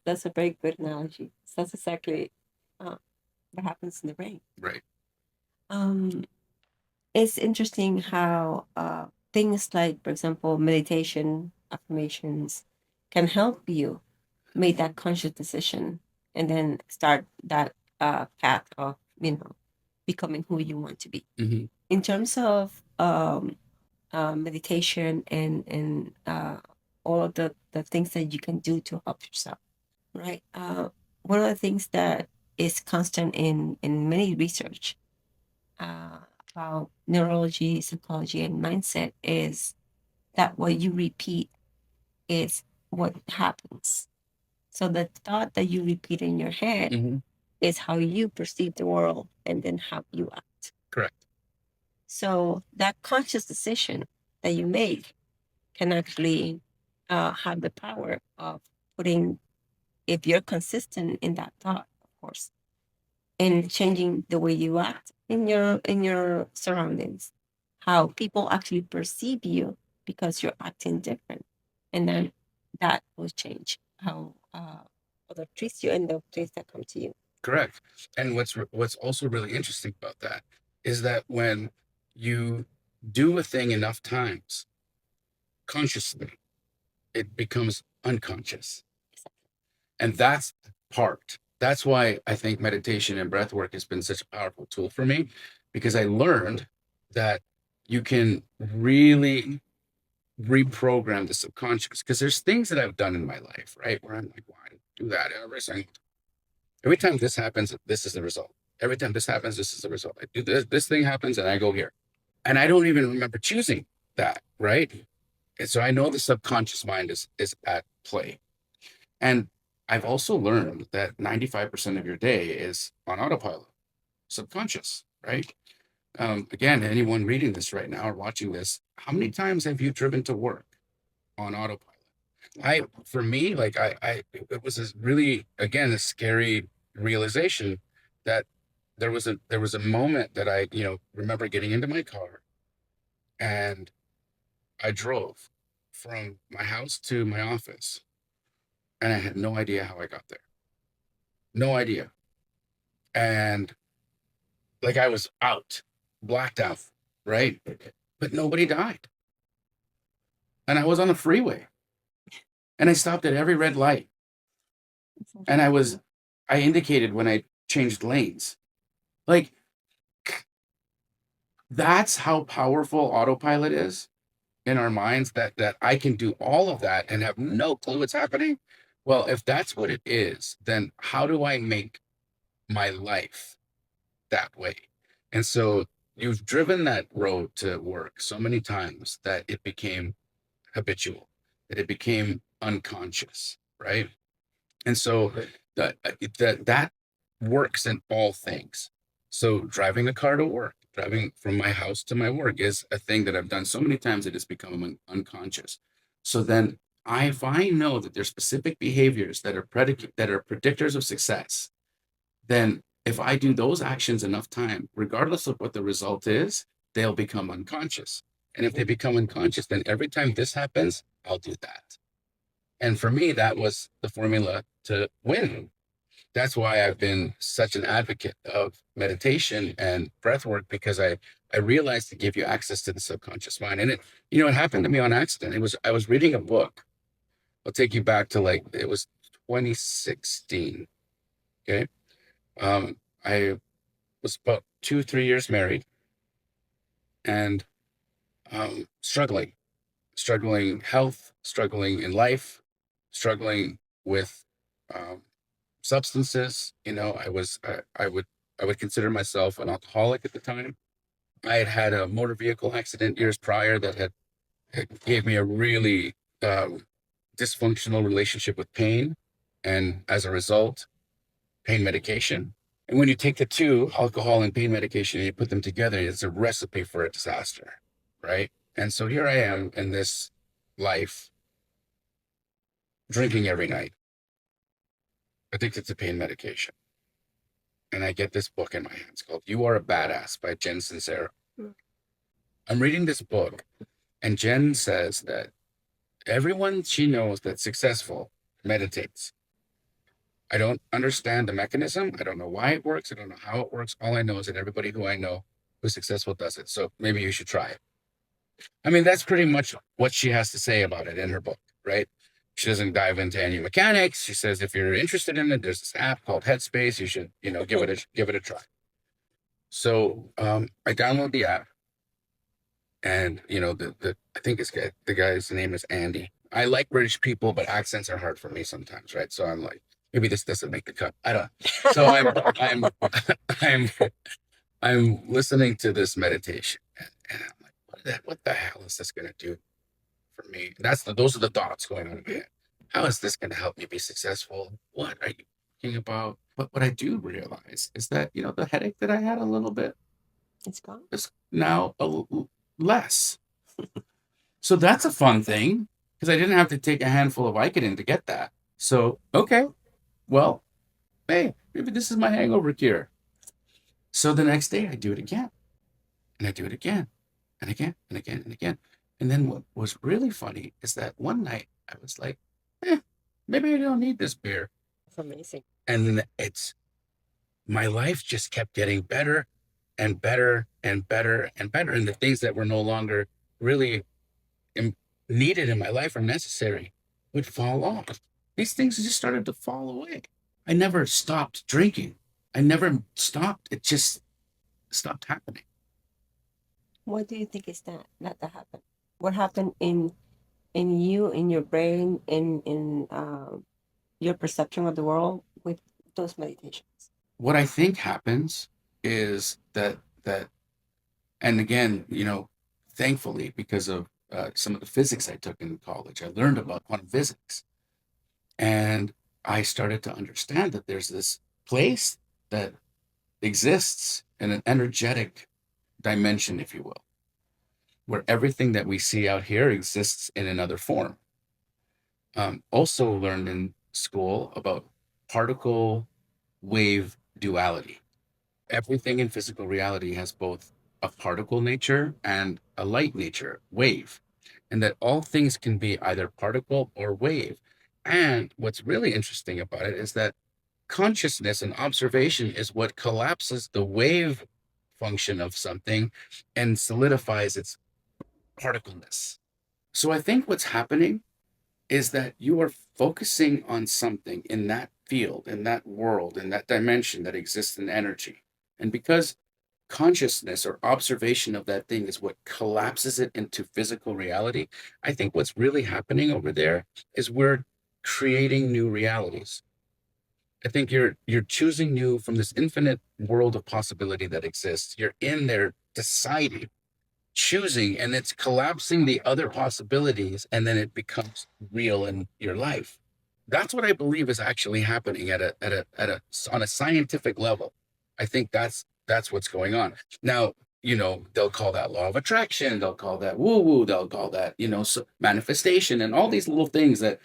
S2: That's a very good analogy. So that's exactly what happens in the brain.
S1: Right.
S2: It's interesting how things like, for example, meditation, affirmations, can help you make that conscious decision and then start that path of becoming who you want to be.
S1: Mm-hmm.
S2: In terms of meditation and all of the things that you can do to help yourself, right? One of the things that is constant in many research about neurology, psychology, and mindset is that what you repeat is what happens. So the thought that you repeat in your head
S1: Mm-hmm.
S2: is how you perceive the world and then how you act.
S1: Correct.
S2: So that conscious decision that you make can actually have the power of putting, if you're consistent in that thought, of course, and changing the way you act in your surroundings, how people actually perceive you because you're acting different, and then that will change how other treats you and the things that come to you.
S1: Correct. And what's also really interesting about that is that when you do a thing enough times consciously, it becomes unconscious. And that's part. That's why I think meditation and breath work has been such a powerful tool for me, because I learned that you can really reprogram the subconscious. Because there's things that I've done in my life, right? Where I'm like, why do that every time this happens, this is the result. Every time this happens, this is the result. I do this thing happens and I go here. And I don't even remember choosing that, right? And so I know the subconscious mind is at play. And I've also learned that 95% of your day is on autopilot, subconscious, right? Again, anyone reading this right now or watching this, how many times have you driven to work on autopilot? For me, like it was a really, again, a scary realization that there was a moment that I, remember getting into my car and I drove from my house to my office and I had no idea how I got there. No idea. And like I was out, blacked out, right? But nobody died. And I was on the freeway and I stopped at every red light. And I indicated when I changed lanes. Like that's how powerful autopilot is in our minds, that I can do all of that and have no clue what's happening. Well, if that's what it is, then how do I make my life that way? And so you've driven that road to work so many times that it became habitual, that it became unconscious, right? And so that works in all things. So driving a car to work, driving from my house to my work is a thing that I've done so many times that it's become unconscious. So then if I know that there's specific behaviors that are predictors of success, then if I do those actions enough time, regardless of what the result is, they'll become unconscious. And if they become unconscious, then every time this happens, I'll do that. And for me, that was the formula to win. That's why I've been such an advocate of meditation and breath work, because I realized to give you access to the subconscious mind. And it happened to me on accident. I was reading a book. I'll take you back to it was 2016. Okay. I was about 2, 3 years married and struggling health, struggling in life, struggling with um, substances. I would consider myself an alcoholic at the time. I had had a motor vehicle accident years prior that had gave me a really dysfunctional relationship with pain, and as a result, pain medication. And when you take the two, alcohol and pain medication, and you put them together, it's a recipe for a disaster, right? And so here I am in this life, drinking every night, addicted to pain medication. And I get this book in my hands called You Are a Badass by Jen Sincero.
S2: Mm.
S1: I'm reading this book, and Jen says that everyone she knows that's successful meditates. I don't understand the mechanism. I don't know why it works. I don't know how it works. All I know is that everybody who I know who's successful does it. So maybe you should try it. I mean, that's pretty much what she has to say about it in her book, right? She doesn't dive into any mechanics. She says if you're interested in it, there's this app called Headspace. You should, give it a try. So I download the app, and I think the guy's name is Andy. I like British people, but accents are hard for me sometimes, right? So I'm like, maybe this doesn't make the cut. I don't. So I'm I'm listening to this meditation, and I'm like, what the hell is this going to do for me? Those are the thoughts going on in my head. How is this going to help me be successful? What are you thinking about? But what I do realize is that, the headache that I had a little bit
S2: It's gone.
S1: is now less. So that's a fun thing, because I didn't have to take a handful of Vicodin to get that. So, okay, well, hey, maybe this is my hangover cure. So the next day I do it again, and I do it again and again and again and again. And then what was really funny is that one night I was like, maybe I don't need this beer.
S2: It's amazing.
S1: And then my life just kept getting better and better and better and better. And the things that were no longer really im- needed in my life or necessary would fall off. These things just started to fall away. I never stopped drinking. I never stopped. It just stopped happening.
S2: What do you think is that happened? What happened in you, in your brain, in your perception of the world with those meditations?
S1: What I think happens is that and again, thankfully, because of some of the physics I took in college, I learned about quantum physics. And I started to understand that there's this place that exists in an energetic dimension, if you will, where everything that we see out here exists in another form. Also learned in school about particle wave duality. Everything in physical reality has both a particle nature and a light nature, wave, and that all things can be either particle or wave. And what's really interesting about it is that consciousness and observation is what collapses the wave function of something and solidifies its particleness. So I think what's happening is that you are focusing on something in that field, in that world, in that dimension that exists in energy. And because consciousness or observation of that thing is what collapses it into physical reality, I think what's really happening over there is we're creating new realities. I think you're choosing new from this infinite world of possibility that exists. You're in there deciding, choosing, and it's collapsing the other possibilities, and then it becomes real in your life. That's what I believe is actually happening at a on a scientific level. I think that's what's going on. Now, they'll call that law of attraction, they'll call that woo woo, they'll call that, so manifestation and all these little things that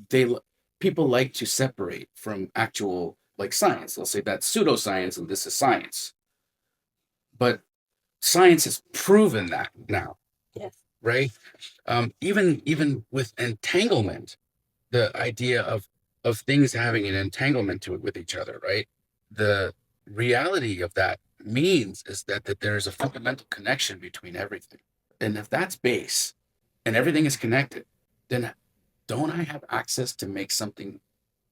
S1: they people like to separate from actual like science. They'll say that's pseudoscience and this is science. But science has proven that now,
S2: Yes.
S1: right? Even with entanglement, the idea of things having an entanglement to it with each other, right? The reality of that means is that there's a fundamental connection between everything. And if that's base and everything is connected, then don't I have access to make something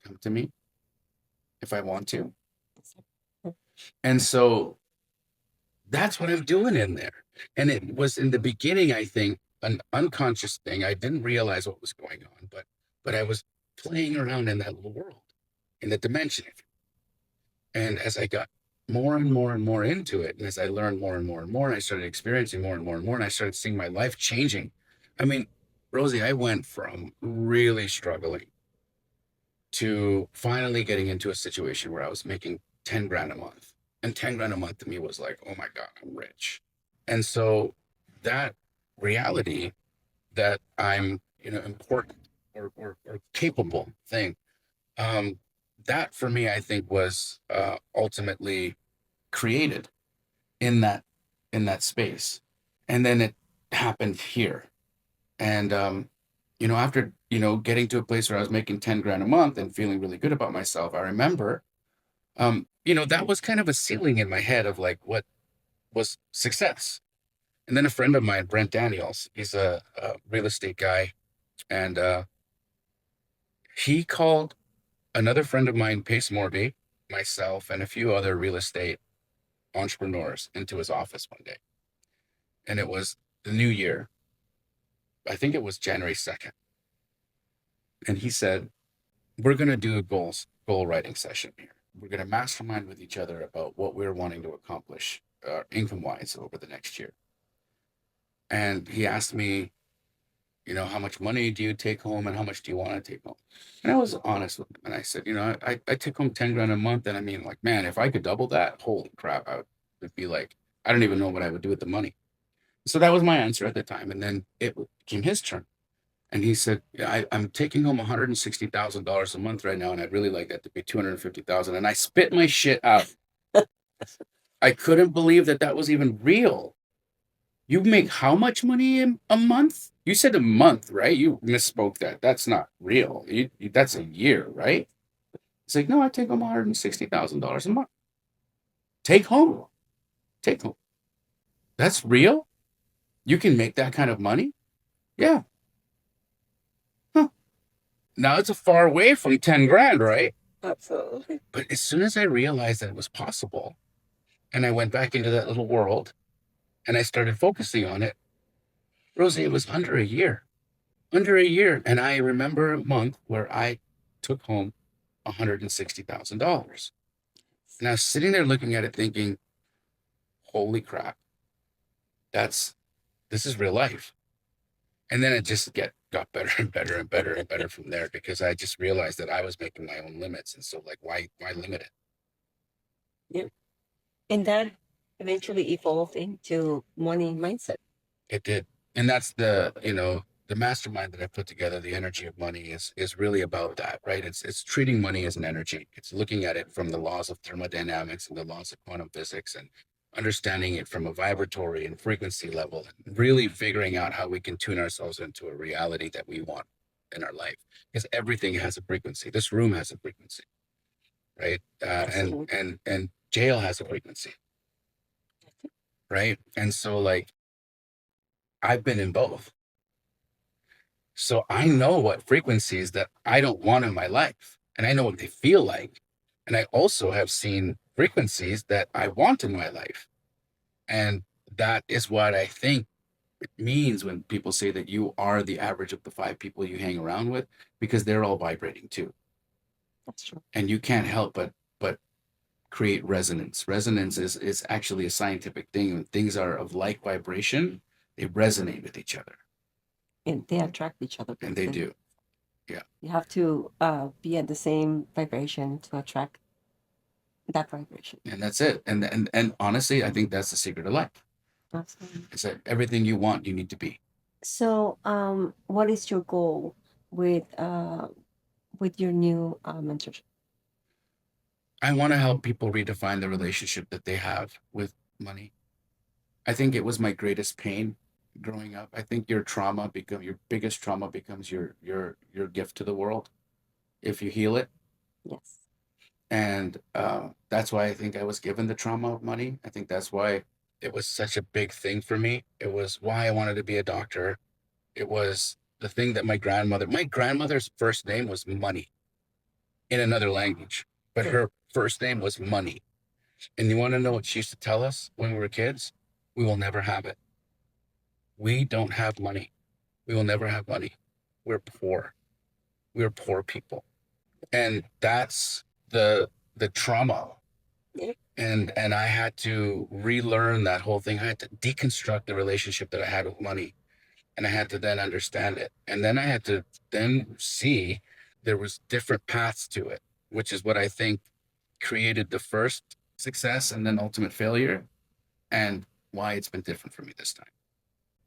S1: come to me if I want to? And so that's what I'm doing in there. And it was in the beginning, I think, an unconscious thing. I didn't realize what was going on, but I was playing around in that little world, in the dimension. And as I got more and more and more into it, and as I learned more and more and more, and I started experiencing more and more and more, and I started seeing my life changing. I mean, Rosie, I went from really struggling to finally getting into a situation where I was making 10 grand a month. And 10 grand a month to me was like, oh my God, I'm rich. And so that reality that I'm, important or capable thing, um, that for me, I think was ultimately created in that space. And then it happened here. And after getting to a place where I was making 10 grand a month and feeling really good about myself, I remember that was kind of a ceiling in my head of like what was success. And then a friend of mine, Brent Daniels, he's a real estate guy, and he called another friend of mine, Pace Morby, myself, and a few other real estate entrepreneurs into his office one day. And it was the new year. I think it was January 2nd. And he said, we're going to do a goal writing session here. We're going to mastermind with each other about what we're wanting to accomplish income wise over the next year. And he asked me, how much money do you take home and how much do you want to take home? And I was honest with him. And I said, I take home 10 grand a month. And I mean, like, man, if I could double that, holy crap, would be like, I don't even know what I would do with the money. So that was my answer at the time. And then it became his turn. And he said, yeah, I'm taking home $160,000 a month right now. And I'd really like that to be 250,000. And I spit my shit out. I couldn't believe that that was even real. You make how much money in a month? You said a month, right? You misspoke that. That's not real. That's a year, right? It's like, no, I take home $160,000 a month. Take home. Take home. That's real? You can make that kind of money? Yeah. Huh. Now it's a far away from 10 grand, right?
S2: Absolutely.
S1: But as soon as I realized that it was possible, and I went back into that little world and I started focusing on it, Rosie, it was under a year. Under a year. And I remember a month where I took home $160,000. And I was sitting there looking at it thinking, holy crap, that's this is real life. And then it just got better and better and better and better from there because I just realized that I was making my own limits. And so like why limit it?
S2: Yeah. And that eventually evolved into money mindset.
S1: It did. And that's the mastermind that I put together, the energy of money is really about that, right? It's treating money as an energy. It's looking at it from the laws of thermodynamics and the laws of quantum physics and understanding it from a vibratory and frequency level and really figuring out how we can tune ourselves into a reality that we want in our life. Because everything has a frequency. This room has a frequency, right? And jail has a frequency, right? And so like I've been in both. So I know what frequencies that I don't want in my life, and I know what they feel like. And I also have seen frequencies that I want in my life. And that is what I think it means when people say that you are the average of the 5 people you hang around with, because they're all vibrating too.
S2: That's true.
S1: And you can't help but create resonance. Resonance is actually a scientific thing. When things are of like vibration, they resonate with each other.
S2: And they attract each other.
S1: And they do. Yeah.
S2: You have to be at the same vibration to attract that vibration.
S1: And that's it. And honestly, I think that's the secret of life.
S2: Absolutely.
S1: It's that everything you want, you need to be.
S2: So, what is your goal with your new mentorship?
S1: I want to help people redefine the relationship that they have with money. I think it was my greatest pain growing up. I think your biggest trauma becomes your gift to the world if you heal it.
S2: Yes.
S1: And that's why I think I was given the trauma of money. I think that's why it was such a big thing for me. It was why I wanted to be a doctor. It was the thing that my grandmother's first name was Money in another language, but her first name was Money. And you want to know what she used to tell us when we were kids? We will never have it. We don't have money. We will never have money. We're poor. We're poor people. And that's the trauma. And I had to relearn that whole thing. I had to deconstruct the relationship that I had with money. And I had to then understand it. And then I had to then see there was different paths to it, which is what I think created the first success and then ultimate failure, and why it's been different for me this time.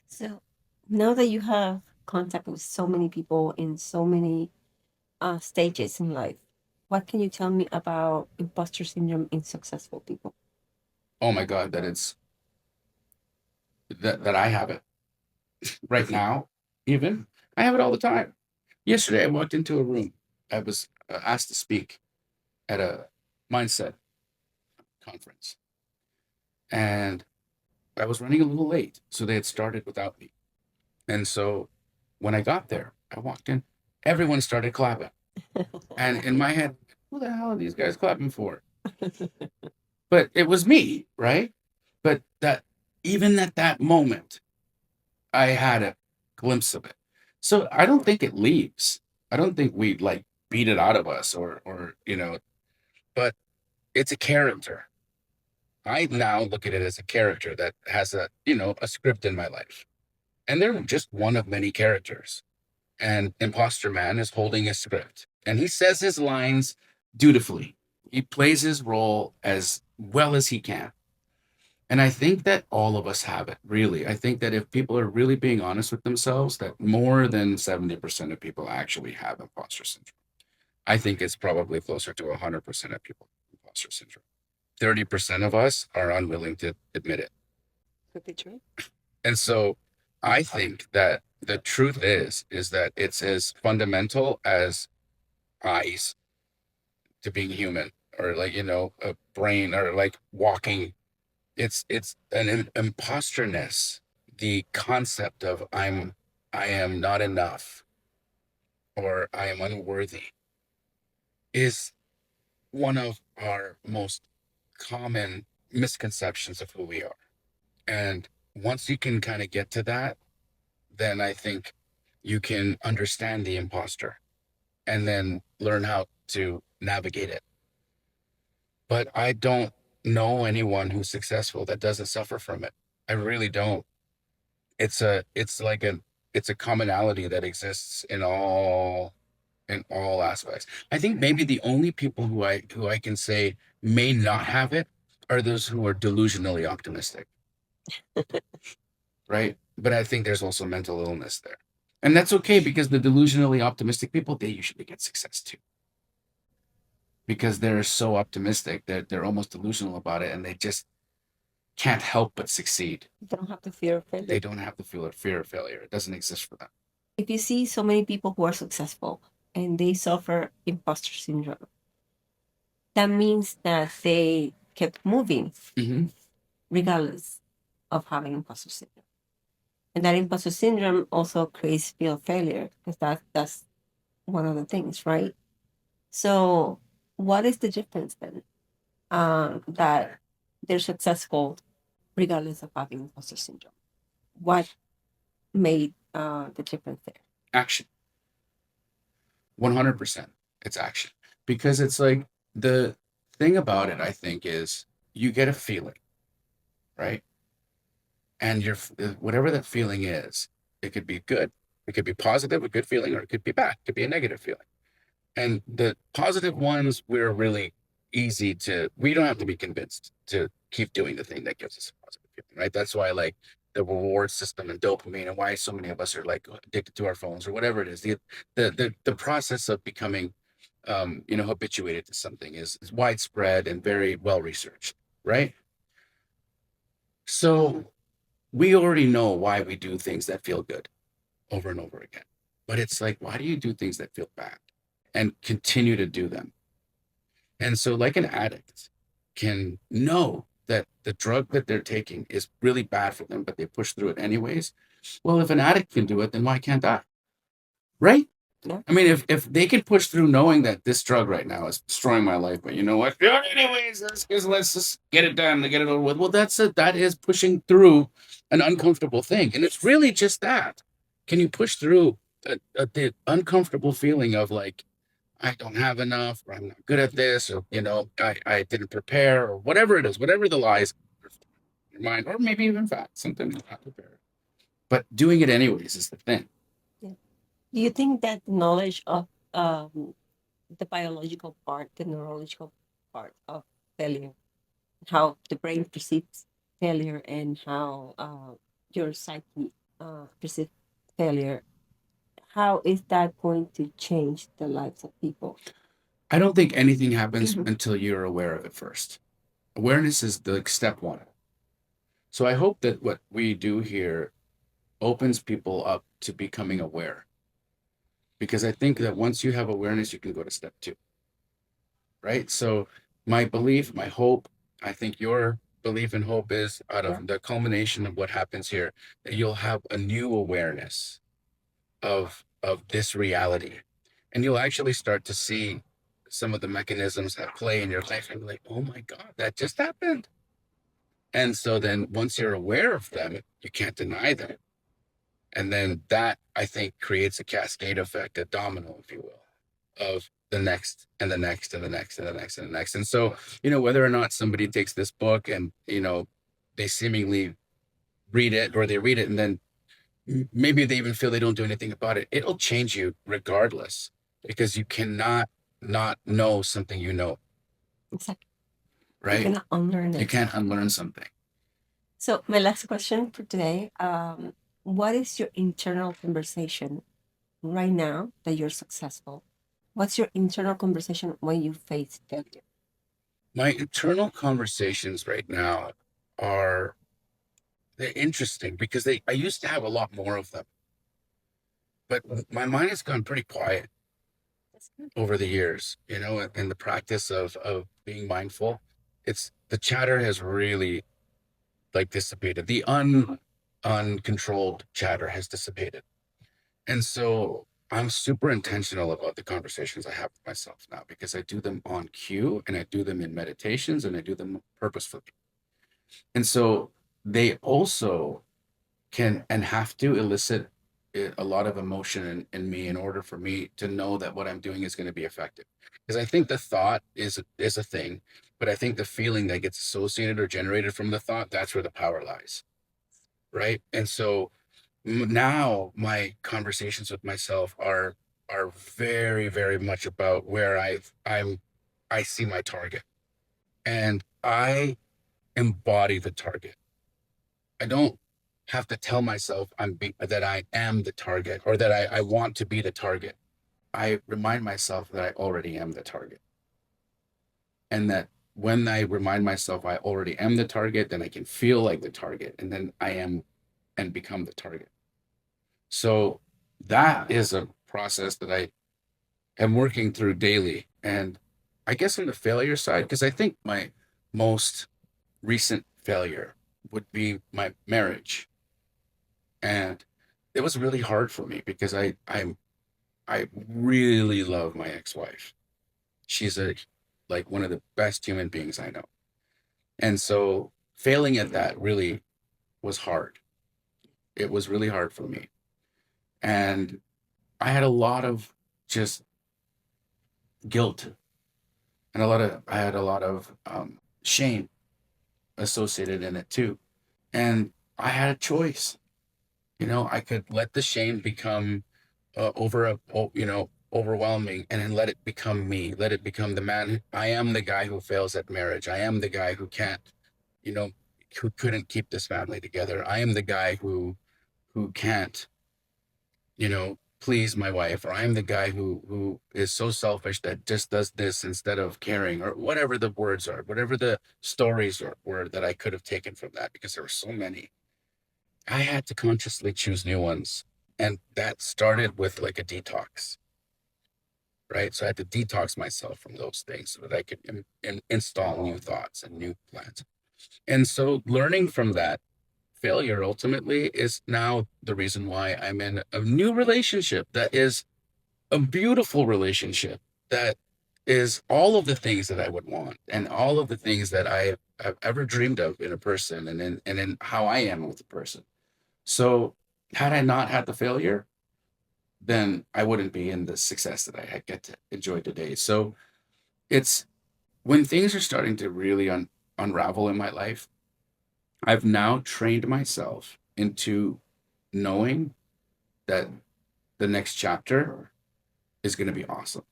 S2: So, now that you have contact with so many people in so many stages in life, what can you tell me about imposter syndrome in successful people?
S1: Oh my God, that I have it right now, even. I have it all the time. Yesterday, I walked into a room. I was asked to speak at a mindset conference, and I was running a little late. So they had started without me. And so when I got there, I walked in, everyone started clapping. And in my head, who the hell are these guys clapping for? But it was me, right? But that even at that moment, I had a glimpse of it. So I don't think it leaves. I don't think we like beat it out of us or but it's a character. I now look at it as a character that has a script in my life. And they're just one of many characters. And Imposter Man is holding a script. And he says his lines dutifully. He plays his role as well as he can. And I think that all of us have it, really. I think that if people are really being honest with themselves, that more than 70% of people actually have imposter syndrome. I think it's probably closer to 100% of people with imposter syndrome. 30% of us are unwilling to admit it.
S2: Could be true.
S1: And so I think that the truth is that it's as fundamental as eyes to being human, or like, a brain, or like walking. It's an imposterness. The concept of I am not enough, or I am unworthy, is one of our most common misconceptions of who we are. And once you can kind of get to that, then I think you can understand the imposter and then learn how to navigate it. But I don't know anyone who's successful that doesn't suffer from it. I really don't. It's a commonality that exists in all aspects. I think maybe the only people who I can say may not have it are those who are delusionally optimistic, right? But I think there's also mental illness there. And that's okay, because the delusionally optimistic people, they usually get success too. Because they're so optimistic that they're almost delusional about it, and they just can't help but succeed.
S2: They don't have the fear of failure.
S1: They don't have the fear of failure. It doesn't exist for them.
S2: If you see so many people who are successful and they suffer imposter syndrome, that means that they kept moving
S1: Mm-hmm.
S2: regardless of having imposter syndrome. And that imposter syndrome also creates fear of failure, because that's one of the things, right? So what is the difference then? That they're successful regardless of having imposter syndrome. What made the difference there?
S1: Action. 100%. It's action. Because it's like, the thing about it, I think, is you get a feeling, right? And whatever that feeling is, it could be good. It could be positive, a good feeling, or it could be bad. It could be a negative feeling. And the positive ones, we don't have to be convinced to keep doing the thing that gives us a positive feeling, right? That's why, like, the reward system and dopamine, and why so many of us are like addicted to our phones, or whatever it is. The process of becoming, habituated to something is widespread and very well researched, right? So we already know why we do things that feel good over and over again. But it's like, why do you do things that feel bad and continue to do them? And so, like, an addict can know that the drug that they're taking is really bad for them, but they push through it anyways. Well, if an addict can do it, then why can't I? Right?
S2: Yeah.
S1: I mean, if they can push through knowing that this drug right now is destroying my life, but you know what? Yeah, anyways, let's just get it done and get it over with. Well, that is pushing through an uncomfortable thing, and it's really just that. Can you push through the uncomfortable feeling of, like, I don't have enough, or I'm not good at this, or I didn't prepare, or whatever it is, whatever the lies in your mind, or maybe even fact, sometimes you're not prepared, but doing it anyways is the thing.
S2: Yeah. Do you think that knowledge of the biological part, the neurological part of failure, how the brain perceives failure, and how your psyche perceives failure, how is that going to change the lives of people?
S1: I don't think anything happens
S2: Mhm.
S1: until you're aware of it first. Awareness is the step one. So I hope that what we do here opens people up to becoming aware, because I think that once you have awareness, you can go to step two, right? So my belief, my hope, I think your belief and hope is out
S2: Yeah.
S1: of the culmination of what happens here, that you'll have a new awareness of this reality, and you'll actually start to see some of the mechanisms at play in your life, and be like, oh my God, that just happened. And so then once you're aware of them, you can't deny them. And then that, I think, creates a cascade effect, a domino, if you will, of the next and the next and the next and the next and the next. And so, whether or not somebody takes this book and, they seemingly read it, or they read it and then maybe they even feel they don't do anything about it, it'll change you regardless, because you cannot not know something,
S2: Exactly. You
S1: right?
S2: cannot unlearn
S1: You
S2: it.
S1: can't unlearn something.
S2: So my last question for today: what is your internal conversation right now that you're successful? What's your internal conversation when you face failure?
S1: My internal conversations right now are they're interesting because I used to have a lot more of them, but my mind has gone pretty quiet
S2: That's good.
S1: over the years, in the practice of being mindful. It's the chatter has really like dissipated. The uncontrolled chatter has dissipated. And so I'm super intentional about the conversations I have with myself now because I do them on cue and I do them in meditations and I do them purposefully. And so they also can and have to elicit a lot of emotion in me in order for me to know that what I'm doing is going to be effective. Because I think the thought is a thing, but I think the feeling that gets associated or generated from the thought, that's where the power lies. Right. And so now my conversations with myself are very, very much about where I see my target and I embody the target. I don't have to tell myself that I am the target or that I want to be the target. I remind myself that I already am the target. And that when I remind myself I already am the target, then I can feel like the target. And then I am and become the target. So that is a process that I am working through daily. And I guess on the failure side, because I think my most recent failure would be my marriage. And it was really hard for me because I really love my ex-wife. She's a like one of the best human beings I know. And so failing at that really was hard. It was really hard for me. And I had a lot of just guilt and I had a lot of shame associated in it too. And I had a choice. I could let the shame become overwhelming, and then let it become me. Let it become the man. I am the guy who fails at marriage. I am the guy who can't, you know, who couldn't keep this family together. I am the guy who can't, please my wife, or I am the guy who is so selfish that just does this instead of caring, or whatever the words are, whatever the stories were that I could have taken from that, because there were so many. I had to consciously choose new ones. And that started with like a detox, right? So I had to detox myself from those things so that I could install new thoughts and new plans. And so learning from that failure ultimately is now the reason why I'm in a new relationship that is a beautiful relationship that is all of the things that I would want and all of the things that have ever dreamed of in a person and in how I am with a person. So had I not had the failure, then I wouldn't be in the success that I get to enjoy today. So it's when things are starting to really unravel in my life, I've now trained myself into knowing that the next chapter is going to be awesome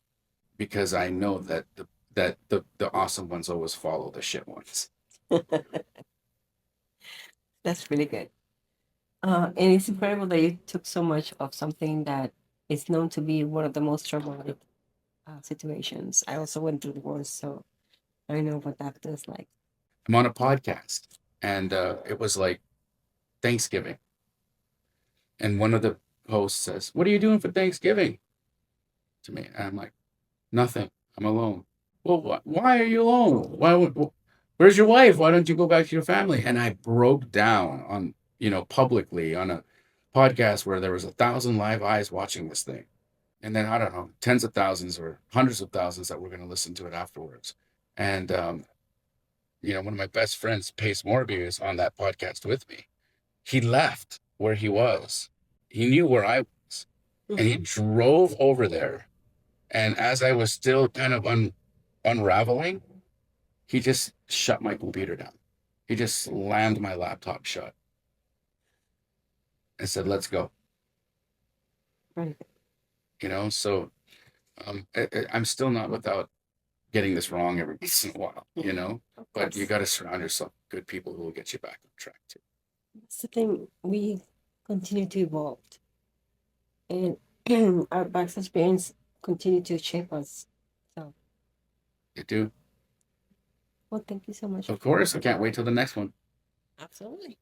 S1: because I know that the awesome ones always follow the shit ones.
S2: That's really good. And it's incredible that you took so much of something that is known to be one of the most traumatic situations. I also went through the worst, so I know what that feels like.
S1: I'm on a podcast and it was like Thanksgiving. And one of the hosts says, "What are you doing for Thanksgiving?" to me. And I'm like, "Nothing. I'm alone." "Well, why are you alone? Where's your wife? Why don't you go back to your family?" And I broke down on, publicly on a podcast where there was 1,000 live eyes watching this thing. And then, I don't know, tens of thousands or hundreds of thousands that were going to listen to it afterwards. And, one of my best friends, Pace Morby, is on that podcast with me. He left where he was. He knew where I was. And he drove over there. And as I was still kind of unraveling, he just shut my computer down. He just slammed my laptop shut and said, "Let's go."
S2: Right.
S1: So I'm still not without getting this wrong every once in a while,
S2: Of
S1: but you
S2: course.
S1: got to surround yourself with good people who will get you back on track too.
S2: That's the thing. We continue to evolve, and our past experience continue to shape us. So
S1: You do.
S2: Well, thank you so much.
S1: Of course, I can't wait till the next one.
S2: Absolutely.